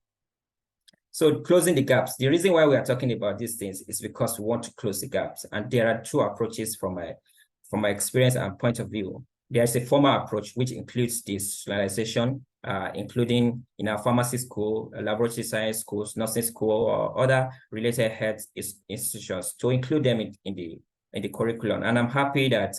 So closing the gaps. The reason why we are talking about these things is because we want to close the gaps. And there are two approaches from my experience and point of view. There's a formal approach, which includes digitalization, including in our pharmacy school, laboratory science schools, nursing school, or other related health institutions, to include them in the curriculum. And I'm happy that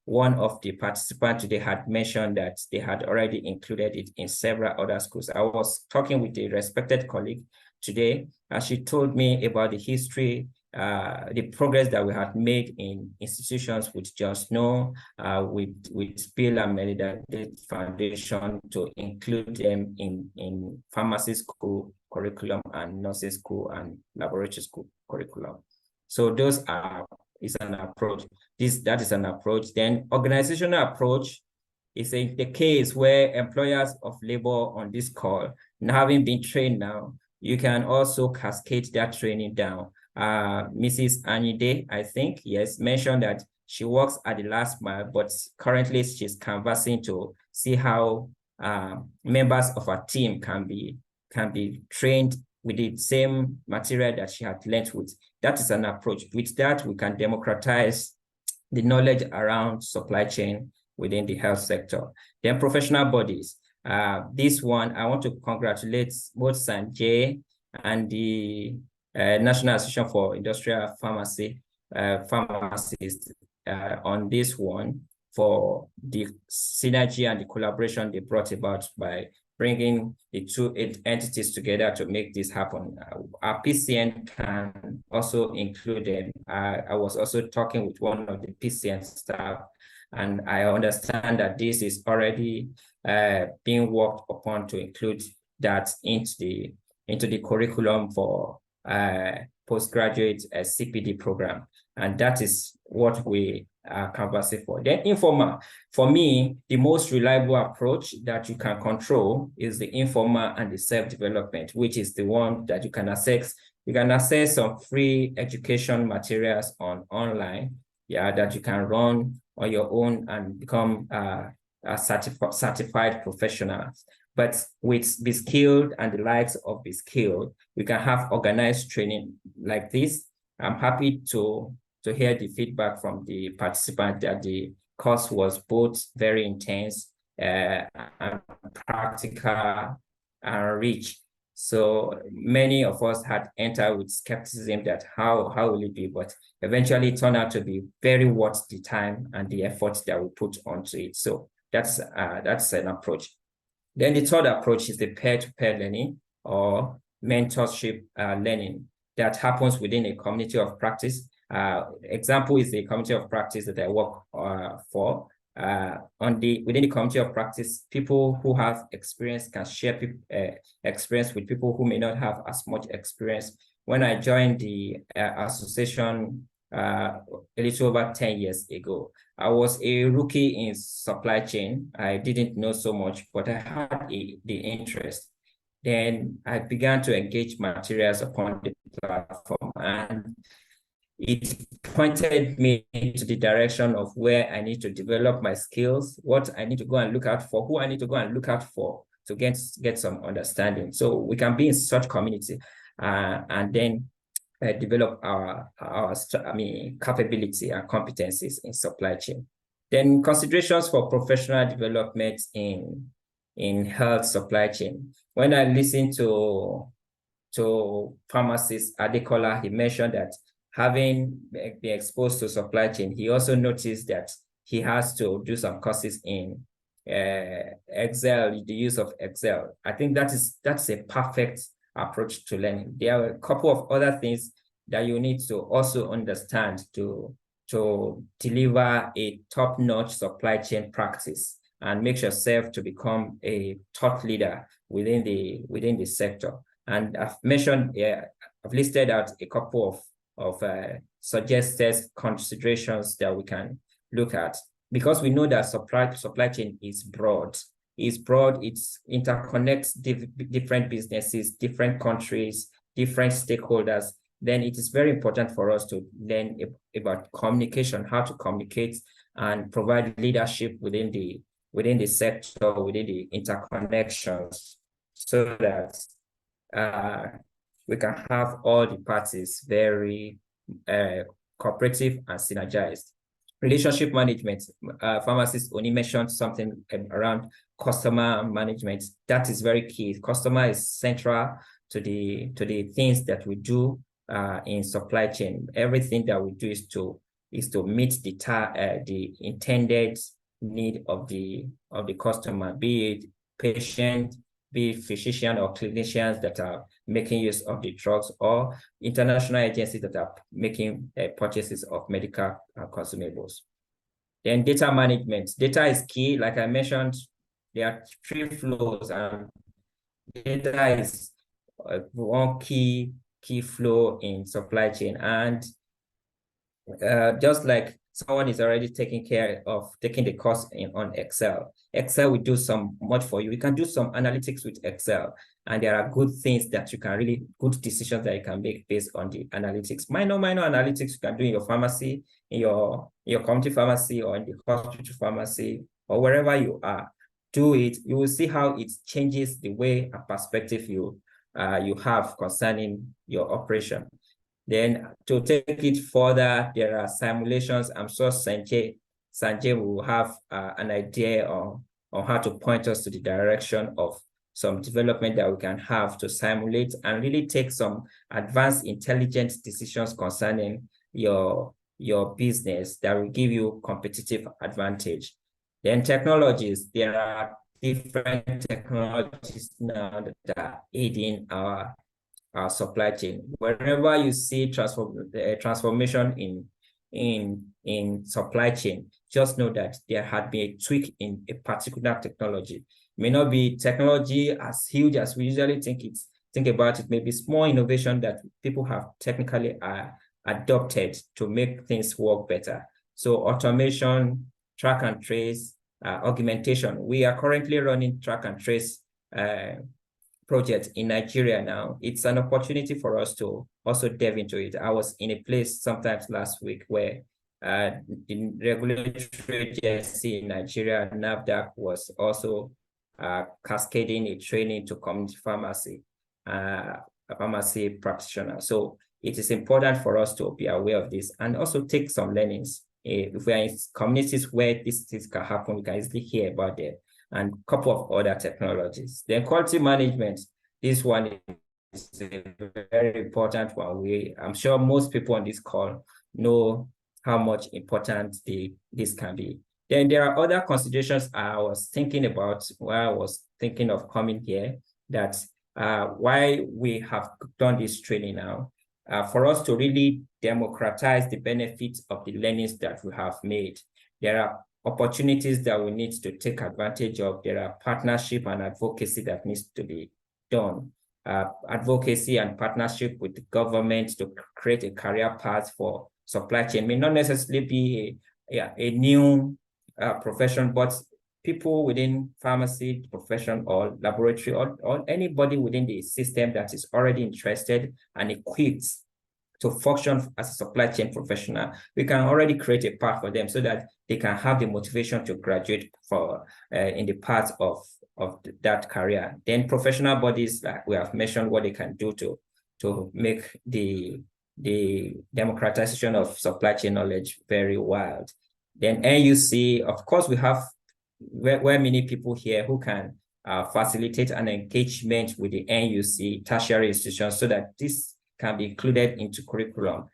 one of the participants today had mentioned that they had already included it in several other schools. I was talking with a respected colleague today, and she told me about the history, the progress that we had made in institutions with Just Know, with Bill and Melinda Gates Foundation, to include them in pharmacy school curriculum and nursing school and laboratory school curriculum. So those is an approach. That is an approach. Then organizational approach is the case where employers of labor on this call, having been trained now, you can also cascade that training down. Mrs. Anide, I think, yes, mentioned that she works at the last mile, but currently she's canvassing to see how members of her team can be trained with the same material that she had learned with. That is an approach. With that, we can democratize the knowledge around supply chain within the health sector. Then professional bodies. This one, I want to congratulate both Sanjay and the National Association for Industrial Pharmacists on this one, for the synergy and the collaboration they brought about by bringing the two entities together to make this happen. Our PCN can also include them. I was also talking with one of the PCN staff, and I understand that this is already being worked upon to include that into the curriculum for postgraduate CPD program. And that is what we are canvassing for. Then informal, for me, the most reliable approach that you can control is the informal and the self-development, which is the one that you can access. You can access some free education materials online, that you can run on your own and become a certified professionals. But with Be Skilled and the likes of Be Skilled, we can have organized training like this. I'm happy to hear the feedback from the participant that the course was both very intense and practical and rich. So many of us had entered with skepticism that how will it be, but eventually it turned out to be very worth the time and the effort that we put onto it. So that's an approach. Then the third approach is the peer-to-peer learning or mentorship learning that happens within a community of practice. Example is the community of practice that I work for. Within the community of practice, people who have experience can share experience with people who may not have as much experience. When I joined the association a little over 10 years ago, I was a rookie in supply chain. I didn't know so much, but I had the interest. Then I began to engage materials upon the platform, and it pointed me into the direction of where I need to develop my skills, what I need to go and look out for, who I need to go and look out for to get some understanding. So we can be in such community and then develop our capability and competencies in supply chain. Then considerations for professional development in health supply chain. When I listened to pharmacist Adekola, he mentioned that having been exposed to supply chain, he also noticed that he has to do some courses in Excel, the use of Excel. I think that's a perfect approach to learning. There are a couple of other things that you need to also understand to deliver a top-notch supply chain practice and make yourself to become a thought leader within the sector. And I've mentioned, I've listed out a couple of suggested considerations that we can look at, because we know that supply chain is broad. It's broad, it interconnects different businesses, different countries, different stakeholders. Then it is very important for us to learn about communication, how to communicate and provide leadership within the sector, within the interconnections, so that we can have all the parties very cooperative and synergized. Relationship management, pharmacists only mentioned something around customer management. That is very key. Customer is central to the things that we do in supply chain. Everything that we do is to meet the intended need of the customer, be it patient, be it physician or clinicians that are making use of the drugs, or international agencies that are making purchases of medical consumables. Then data management. Data is key. Like I mentioned, there are 3 flows, and data is one key flow in supply chain. And just like someone is already taking the course on Excel. Excel will do some much for you. You can do some analytics with Excel, and there are good things that you can good decisions that you can make based on the analytics. Minor analytics you can do in your pharmacy, in your community pharmacy, or in the hospital pharmacy, or wherever you are. Do it. You will see how it changes the way and perspective you have concerning your operation. Then to take it further, there are simulations. I'm sure Sanjay will have an idea on how to point us to the direction of some development that we can have to simulate and really take some advanced intelligent decisions concerning your business that will give you competitive advantage. Then technologies, there are different technologies now that are aiding our supply chain. Wherever you see transformation in supply chain, just know that there had been a tweak in a particular technology. It may not be technology as huge as we usually think about it. Maybe small innovation that people have technically adopted to make things work better. So automation, track and trace, augmentation. We are currently running track and trace project in Nigeria now. It's an opportunity for us to also delve into it. I was in a place sometimes last week where the regulatory agency in Nigeria, NAFDAC, was also cascading a training to community pharmacy, a pharmacy practitioner. So it is important for us to be aware of this and also take some learnings. If we are in communities where these things can happen, we can easily hear about them, and a couple of other technologies. Then quality management, this one is a very important one. I'm sure most people on this call know how much important this can be. Then there are other considerations I was thinking about while I was thinking of coming here, that why we have done this training now, for us to really democratize the benefits of the learnings that we have made. There are opportunities that we need to take advantage of. There are partnership and advocacy that needs to be done. Advocacy and partnership with the government to create a career path for supply chain may not necessarily be a new profession, but people within pharmacy profession or laboratory or anybody within the system that is already interested and equipped to function as a supply chain professional, we can already create a path for them so that they can have the motivation to graduate for in the path of that career. Then professional bodies, like we have mentioned, what they can do to make the democratization of supply chain knowledge very wild. Then NUC, of course, we have where many people here who can facilitate an engagement with the NUC tertiary institutions so that this can be included into curriculum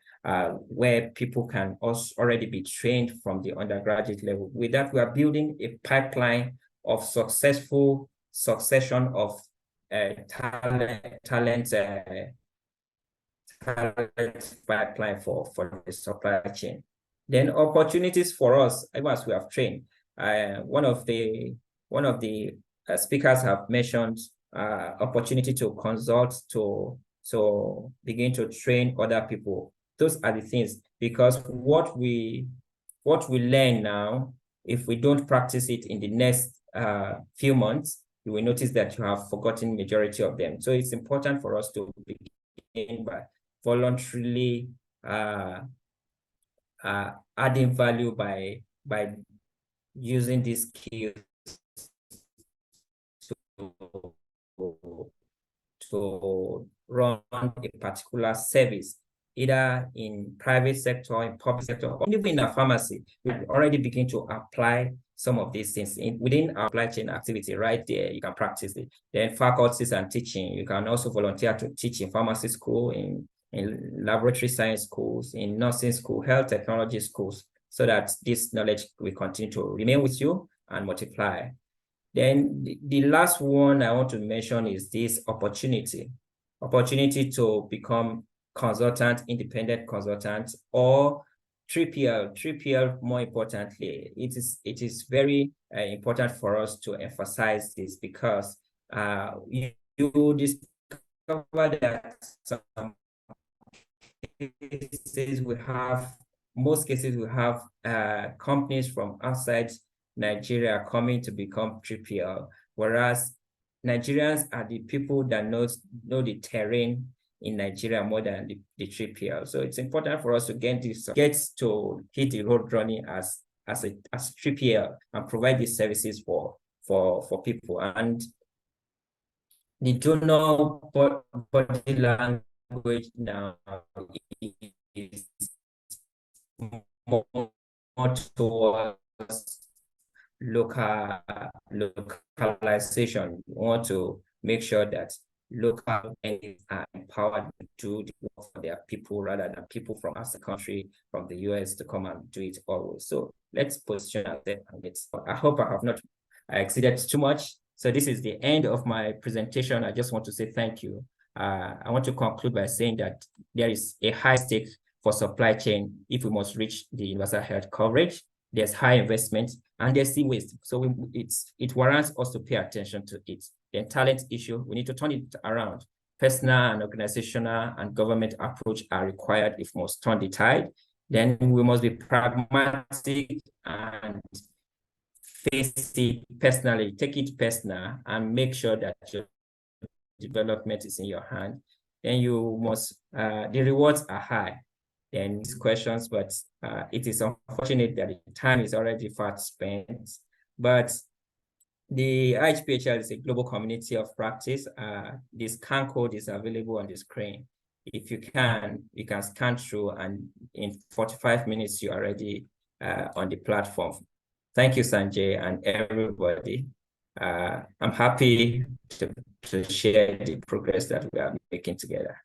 where people can also already be trained from the undergraduate level. With that, we are building a pipeline of successful succession of talent pipeline for the supply chain. Then opportunities for us, as we have trained. One of the speakers have mentioned opportunity to consult, to begin to train other people. Those are the things, because what we learn now, if we don't practice it in the next few months, you will notice that you have forgotten majority of them. So it's important for us to begin by voluntarily adding value by using these skills to run a particular service, either in private sector, in public sector, or even in a pharmacy. We already begin to apply some of these things within our supply chain activity. Right there, you can practice it. Then faculties and teaching, you can also volunteer to teach in pharmacy school, in laboratory science schools, in nursing school, health technology schools, so that this knowledge will continue to remain with you and multiply. Then the last one I want to mention is this opportunity to become consultant, independent consultant, or 3PL. More importantly, it is very important for us to emphasize this, because you discover that some cases most cases we have companies from outside Nigeria coming to become 3PL, whereas Nigerians are the people that know the terrain in Nigeria more than the 3PL. So it's important for us to get to hit the road running as 3PL and provide these services for people. And the donor body language now is more towards localization. We want to make sure that local entities are empowered to do the work for their people, rather than people from outside the country, from the US, to come and do it always. So let's position ourselves. I hope I have not exceeded too much. So this is the end of my presentation. I just want to say thank you. I want to conclude by saying that there is a high stake for supply chain if we must reach the universal health coverage. There's high investment and there's still waste. So it warrants us to pay attention to it. The talent issue, we need to turn it around. personal and organizational and government approach are required if we must turn the tide. Then we must be pragmatic and face it personally, take it personal, and make sure that your development is in your hand. Then you must, the rewards are high. Then these questions, but it is unfortunate that the time is already far spent. But the IHPHL is a global community of practice. This scan code is available on the screen. If you can scan through, and in 45 minutes, you're already on the platform. Thank you, Sanjay, and everybody. I'm happy to share the progress that we are making together.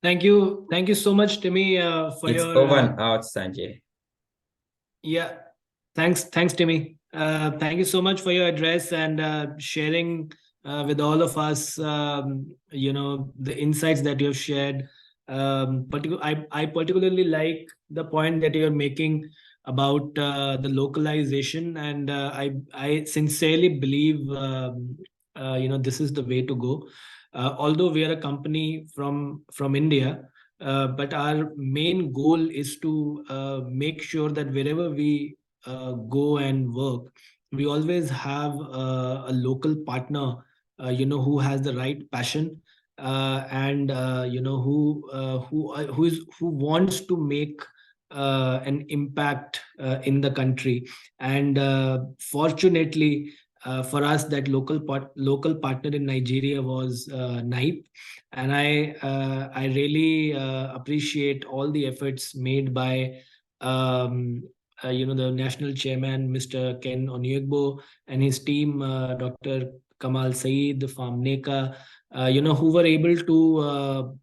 Thank you so much, Timmy, for it's your. Over and out, Sanjay. Yeah, thanks, Timmy. Thank you so much for your address and sharing with all of us, the insights that you have shared. I particularly like the point that you're making about the localization, and I sincerely believe this is the way to go. Although we are a company from India, but our main goal is to make sure that wherever we go and work, we always have a local partner, who has the right passion, and who wants to make an impact in the country. And fortunately for us, that local partner in Nigeria was NIPE, and I really appreciate all the efforts made by the national chairman, Mr. Ken Onyegbo, and his team, Dr. Kamal Saeed, Famneka, who were able to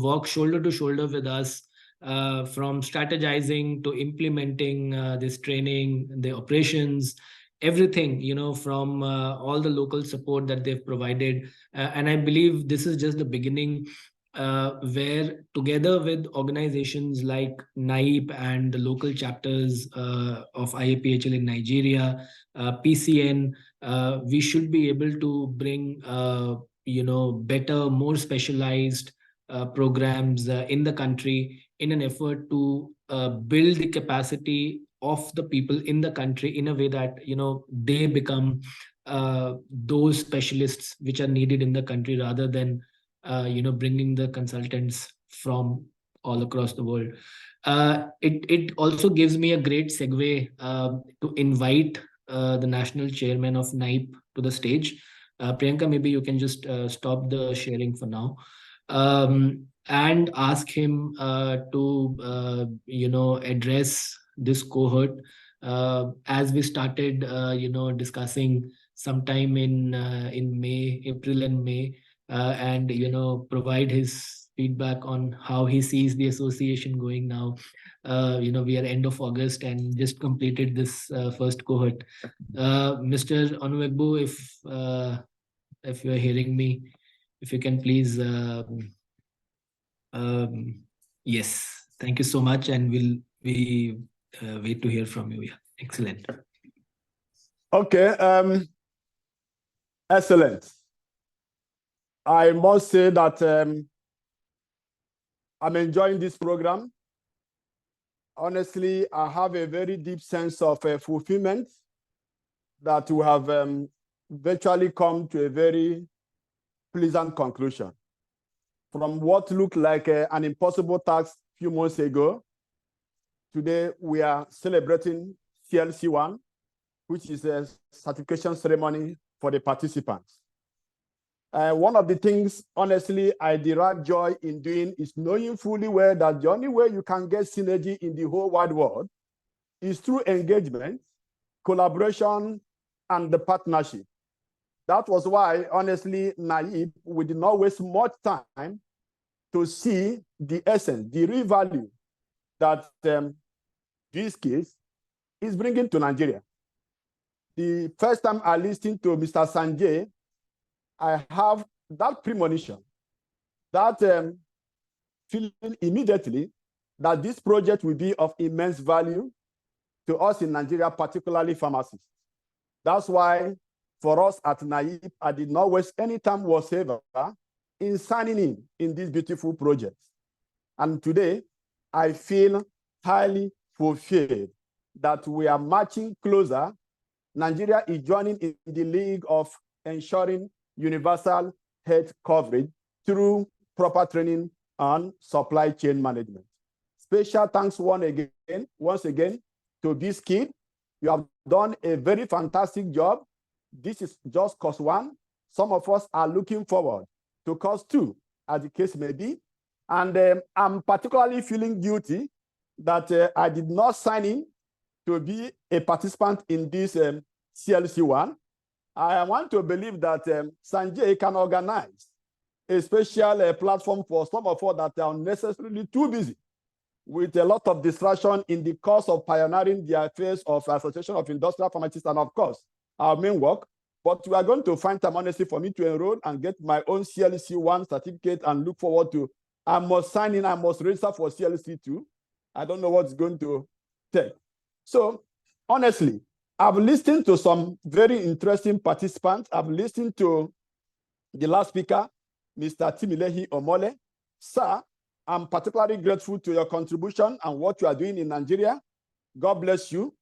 work shoulder to shoulder with us, from strategizing to implementing this training, the operations, everything, from all the local support that they've provided. And I believe this is just the beginning, where together with organizations like NIPE and the local chapters of IAPHL in Nigeria, PCN, we should be able to bring better, more specialized programs in the country, in an effort to build the capacity of the people in the country in a way that they become those specialists which are needed in the country, rather than bringing the consultants from all across the world. It also gives me a great segue to invite the national chairman of NIPE to the stage. Priyanka, maybe you can just stop the sharing for now, and ask him to address this cohort, as we started discussing sometime in April and May, and provide his feedback on how he sees the association going now. We are end of August and just completed this first cohort. Mr. Onwegbu, if you are hearing me, if you can please. Yes, thank you so much, and we wait to hear from you. Yeah, excellent. Okay, excellent. I must say that I'm enjoying this program. Honestly, I have a very deep sense of fulfillment that we have virtually come to a very pleasant conclusion. From what looked like an impossible task a few months ago, today we are celebrating CLC 1, which is a certification ceremony for the participants. One of the things, honestly, I derive joy in doing is knowing fully well that the only way you can get synergy in the whole wide world is through engagement, collaboration, and the partnership. That was why, honestly, NIPE, we did not waste much time to see the essence, the real value that this case is bringing to Nigeria. The first time I listened to Mr. Sanjay, I have that premonition, that feeling immediately that this project will be of immense value to us in Nigeria, particularly pharmacists. That's why for us at NAIP, I did not waste any time whatsoever in signing in this beautiful project. And today, I feel highly fulfilled that we are marching closer. Nigeria is joining in the league of ensuring universal health coverage through proper training on supply chain management. Special thanks once again to this kid. You have done a very fantastic job. This is just course one. Some of us are looking forward to course two, as the case may be. And I'm particularly feeling guilty that I did not sign in to be a participant in this CLC one. I want to believe that Sanjay can organize a special platform for some of us that are necessarily too busy with a lot of distraction in the course of pioneering the affairs of Association of Industrial Pharmacists and, of course, our main work. But we are going to find time, honestly, for me to enroll and get my own CLC1 certificate and look forward to, I must sign in, I must register for CLC2. I don't know what's going to take. So, honestly, I've listened to some very interesting participants. I've listened to the last speaker, Mr. Timilehi Omole. Sir, I'm particularly grateful to your contribution and what you are doing in Nigeria. God bless you.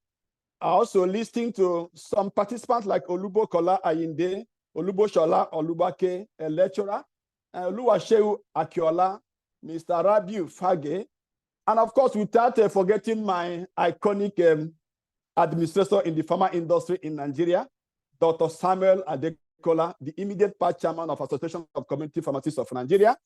I also listening to some participants like Olubo Kola Ayinde, Olubo Shola Olubake, a lecturer, Oluwasheu Akiola, Mr. Rabiu Fage, and of course, without forgetting my iconic administrator in the pharma industry in Nigeria, Dr. Samuel Adekola, the immediate past chairman of Association of Community Pharmacists of Nigeria.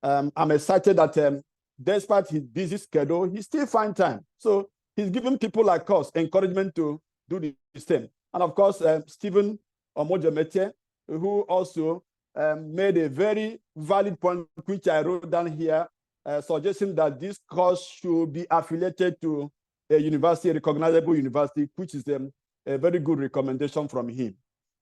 I'm excited that despite his busy schedule, he still finds time. So he's giving people like us encouragement to do the same. And of course, Stephen Omojemete, who also made a very valid point, which I wrote down here, suggesting that this course should be affiliated to a university, a recognizable university, which is a very good recommendation from him.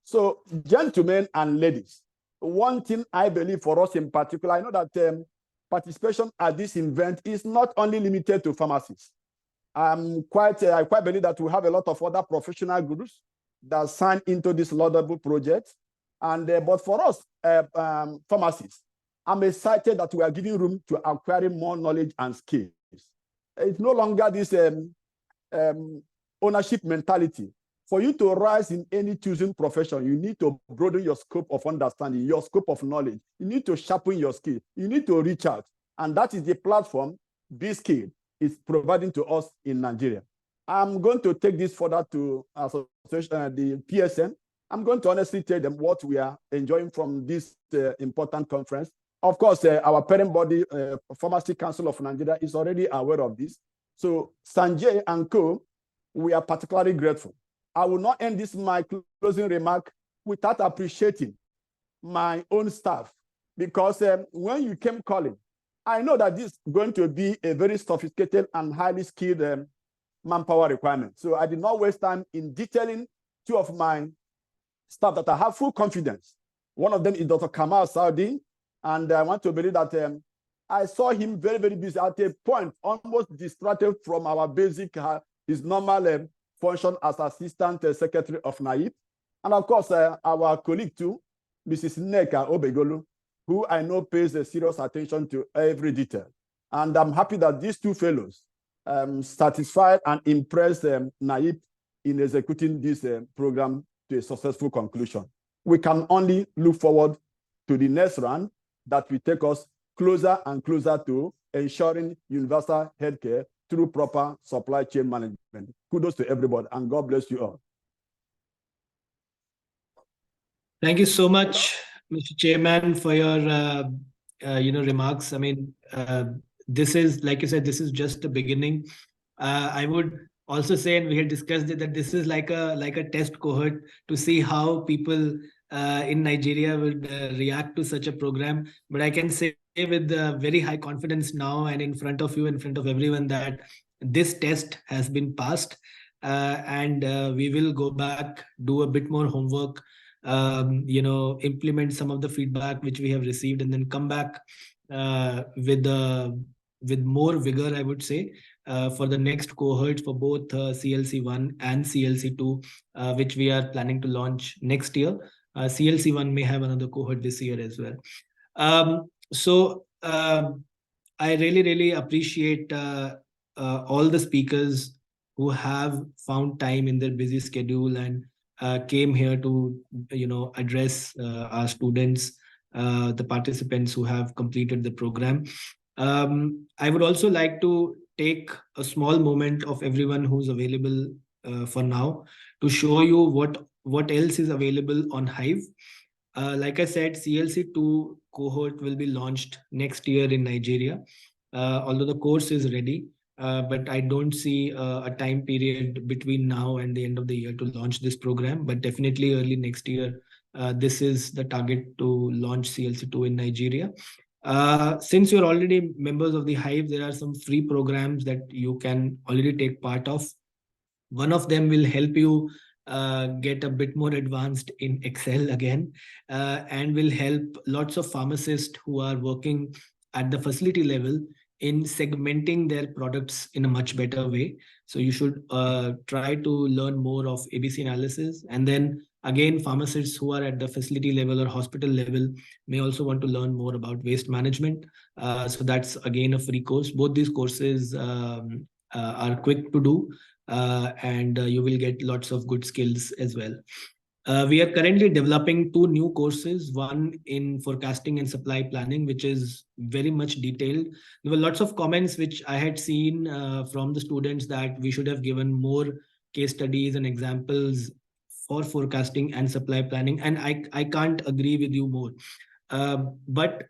So, gentlemen and ladies, one thing I believe for us in particular, I know that participation at this event is not only limited to pharmacists. I quite believe that we have a lot of other professional groups that sign into this laudable project. And but for us, pharmacists, I'm excited that we are giving room to acquiring more knowledge and skills. It's no longer this ownership mentality. For you to rise in any choosing profession, you need to broaden your scope of understanding, your scope of knowledge. You need to sharpen your skill. You need to reach out. And that is the platform B-Skill is providing to us in Nigeria. I'm going to take this further to the PSN. I'm going to honestly tell them what we are enjoying from this important conference. Of course, our parent body, Pharmacy Council of Nigeria, is already aware of this. So Sanjay and co, we are particularly grateful. I will not end this my closing remark without appreciating my own staff, because when you came calling, I know that this is going to be a very sophisticated and highly skilled manpower requirement. So I did not waste time in detailing two of my staff that I have full confidence. One of them is Dr. Kamal Saudi, and I want to believe that I saw him very, very busy at a point, almost distracted from our basic, his normal function as Assistant Secretary of NAIP. And of course, our colleague too, Mrs. Nneka Obegolu, who I know pays a serious attention to every detail. And I'm happy that these two fellows satisfied and impressed NAIP in executing this program to a successful conclusion. We can only look forward to the next round that will take us closer and closer to ensuring universal healthcare through proper supply chain management. Kudos to everybody, and God bless you all. Thank you so much, Mr. Chairman, for your remarks. I mean, this is, like you said, this is just the beginning. I would also say, and we had discussed it, that this is like a test cohort to see how people in Nigeria would react to such a program. But I can say with very high confidence now and in front of you, in front of everyone, that this test has been passed, and we will go back, do a bit more homework, implement some of the feedback which we have received, and then come back with the with more vigor, I would say, for the next cohort for both CLC1 and CLC2, which we are planning to launch next year. CLC1 may have another cohort this year as well. I really appreciate all the speakers who have found time in their busy schedule and came here to address our students, the participants who have completed the program. I would also like to take a small moment of everyone who's available for now to show you what else is available on Hive. Like I said, CLC2 cohort will be launched next year in Nigeria, although the course is ready. But I don't see a time period between now and the end of the year to launch this program. But definitely early next year, this is the target to launch CLC2 in Nigeria. Since you're already members of the Hive, there are some free programs that you can already take part of. One of them will help you get a bit more advanced in Excel again, and will help lots of pharmacists who are working at the facility level in segmenting their products in a much better way. So you should try to learn more of ABC analysis. And then again, pharmacists who are at the facility level or hospital level may also want to learn more about waste management. So that's again a free course. Both these courses are quick to do, and you will get lots of good skills as well. We are currently developing 2 new courses, one in forecasting and supply planning, which is very much detailed. There were lots of comments which I had seen from the students that we should have given more case studies and examples for forecasting and supply planning. And I can't agree with you more. But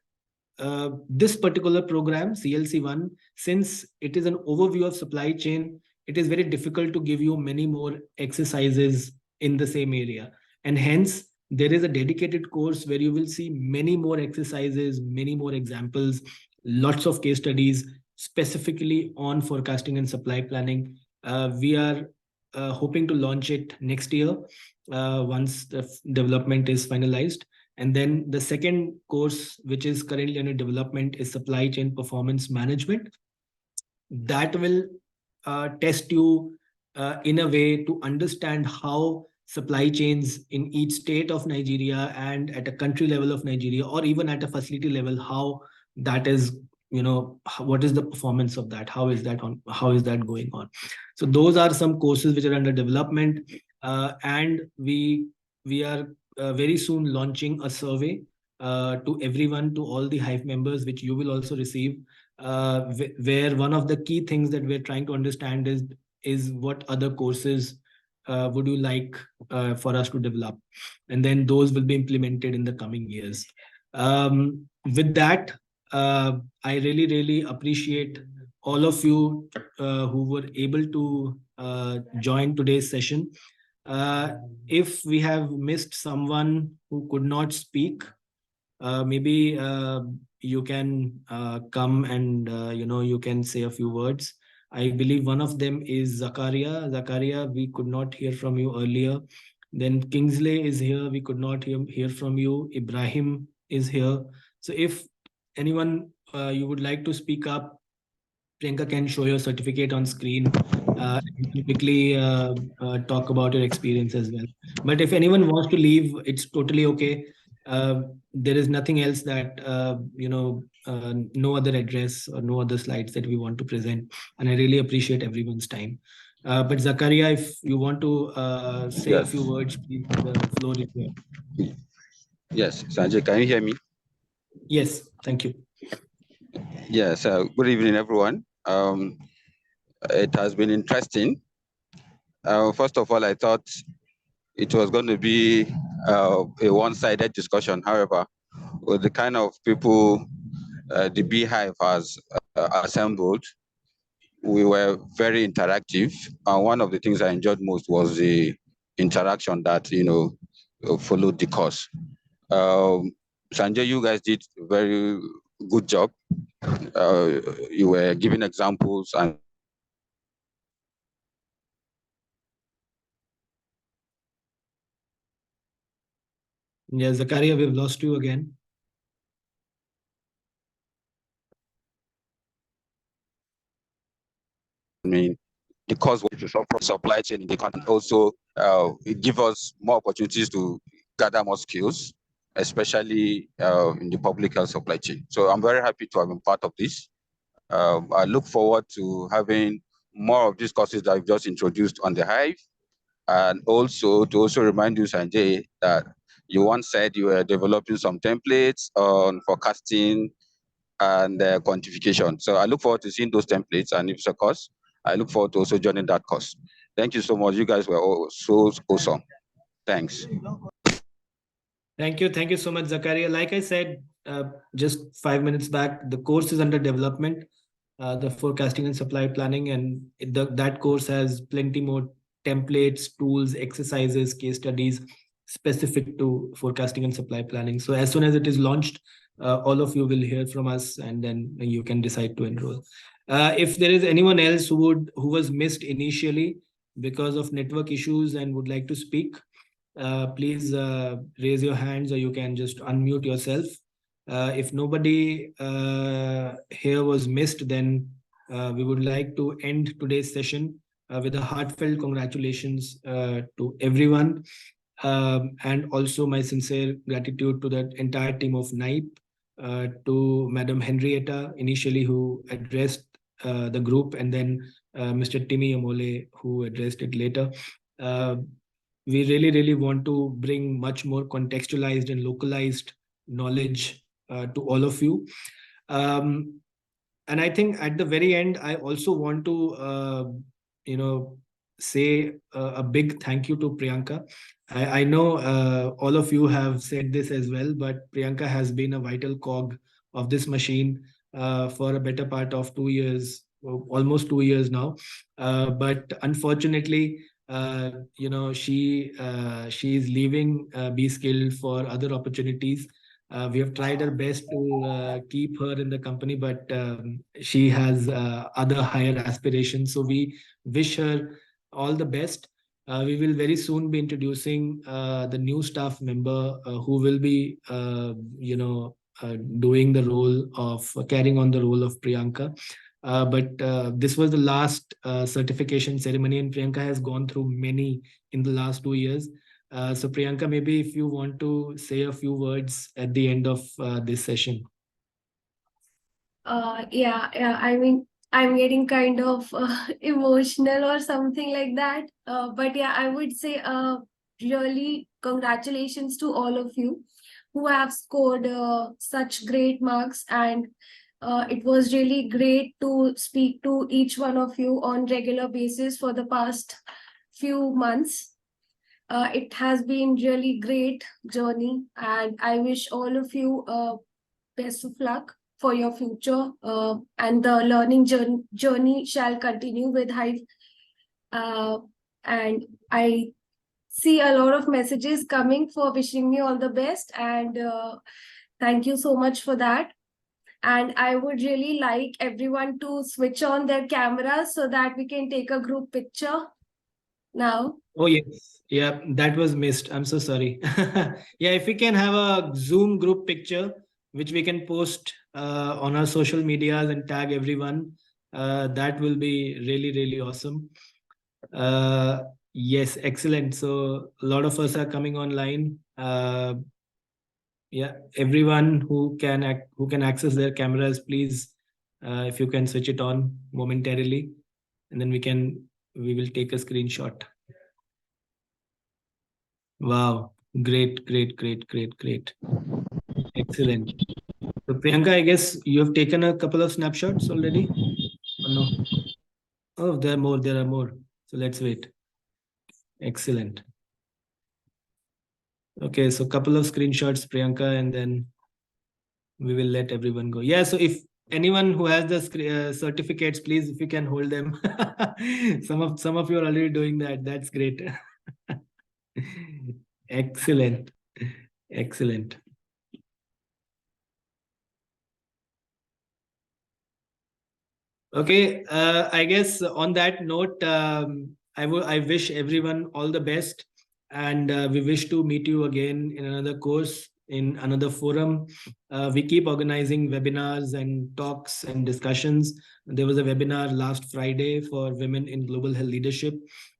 this particular program, CLC1, since it is an overview of supply chain, it is very difficult to give you many more exercises in the same area. And hence, there is a dedicated course where you will see many more exercises, many more examples, lots of case studies, specifically on forecasting and supply planning. We are hoping to launch it next year once the development is finalized. And then the second course, which is currently under development, is supply chain performance management. That will test you in a way to understand how supply chains in each state of Nigeria and at a country level of Nigeria, or even at a facility level, how that is, what is the performance of that? How is that going on? So those are some courses which are under development, and we are very soon launching a survey to everyone, to all the Hive members, which you will also receive, where one of the key things that we're trying to understand is what other courses would you like for us to develop? And then those will be implemented in the coming years. With that, I really appreciate all of you who were able to join today's session. If we have missed someone who could not speak, maybe you can come and you can say a few words. I believe one of them is Zakaria. Zakaria, we could not hear from you earlier. Then Kingsley is here. We could not hear from you. Ibrahim is here. So if anyone you would like to speak up, Priyanka can show your certificate on screen and quickly talk about your experience as well. But if anyone wants to leave, it's totally okay. There is nothing else that, no other address or no other slides that we want to present. And I really appreciate everyone's time. But Zakaria, if you want to say a few words, please, the floor is yours. Yes, Sanjay, can you hear me? Yes, thank you. Yes, good evening, everyone. It has been interesting. First of all, I thought it was going to be a one-sided discussion. However, with the kind of people the Beehive has assembled, we were very interactive. And one of the things I enjoyed most was the interaction that, followed the course. Sanjay, you guys did a very good job. You were giving examples and Yeah, Zakaria, we've lost you again. mean, the cost of supply chain, they can also give us more opportunities to gather more skills, especially in the public health supply chain. So I'm very happy to have been part of this. I look forward to having more of these courses that I've just introduced on the Hive, and also to remind you, Sanjay, that you once said you were developing some templates on forecasting and quantification. So I look forward to seeing those templates, and if it's a course, I look forward to also joining that course. Thank you so much. You guys were all so awesome. Thanks. Thank you so much, Zakaria. Like I said just 5 minutes back, the course is under development, the forecasting and supply planning, and that course has plenty more templates, tools, exercises, case studies specific to forecasting and supply planning. So as soon as it is launched, all of you will hear from us, and then you can decide to enroll. If there is anyone else who was missed initially because of network issues and would like to speak, please raise your hands, or you can just unmute yourself. If nobody here was missed, then we would like to end today's session with a heartfelt congratulations to everyone, and also my sincere gratitude to the entire team of NIPE, to Madam Henrietta initially, who addressed the group, and then Mr. Timmy Amole, who addressed it later. We really want to bring much more contextualized and localized knowledge to all of you. And I think at the very end, I also want to, say a big thank you to Priyanka. I know all of you have said this as well, but Priyanka has been a vital cog of this machine for a better part of 2 years, almost 2 years now. But unfortunately, she is leaving B-Skilled for other opportunities. We have tried our best to keep her in the company, but she has other higher aspirations. So we wish her all the best. We will very soon be introducing the new staff member who will be, doing the role of carrying on the role of Priyanka. But this was the last certification ceremony, and Priyanka has gone through many in the last 2 years. So Priyanka, maybe if you want to say a few words at the end of this session. Yeah, I mean, I'm getting kind of emotional or something like that. But yeah, I would say really congratulations to all of you who have scored such great marks, and it was really great to speak to each one of you on regular basis for the past few months. It has been really great journey, and I wish all of you best of luck for your future, and the learning journey shall continue with Hive. And I see a lot of messages coming for wishing me all the best, and thank you so much for that. And I would really like everyone to switch on their cameras so that we can take a group picture now. Oh, yes. Yeah, that was missed. I'm so sorry. Yeah, if we can have a Zoom group picture, which we can post on our social medias and tag everyone, that will be really awesome. Yes, excellent. So a lot of us are coming online. Yeah, everyone who can access their cameras, please, if you can switch it on momentarily, and then we will take a screenshot. Wow, great. Excellent. So Priyanka, I guess you have taken a couple of snapshots already, or no? Oh, there are more. So let's wait. Excellent. Okay, so a couple of screenshots, Priyanka, and then we will let everyone go. Yeah, so if anyone who has the certificates, please, if you can hold them. Some of you are already doing that. That's great. Excellent. Okay, I guess on that note, I wish everyone all the best, and we wish to meet you again in another course in another forum. We keep organizing webinars and talks and discussions. There was a webinar last Friday for women in global health leadership,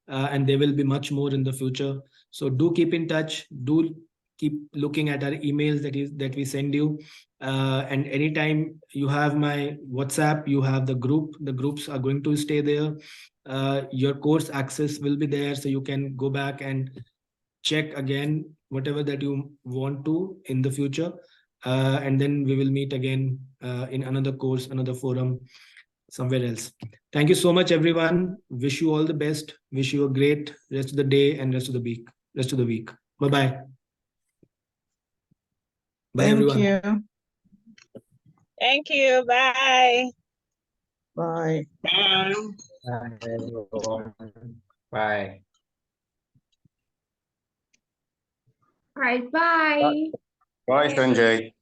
and there will be much more in the future. So do keep in touch. Do keep looking at our emails that we send you. And anytime you have my WhatsApp, you have the group. The groups are going to stay there. Your course access will be there, so you can go back and check again whatever that you want to in the future. And then we will meet again in another course, another forum, somewhere else. Thank you so much, everyone. Wish you all the best. Wish you a great rest of the day and rest of the week. Bye-bye. Bye, everyone. Thank you. Thank you. Bye. Bye. Bye, everyone. Bye. All right, bye. Bye, Sanjay.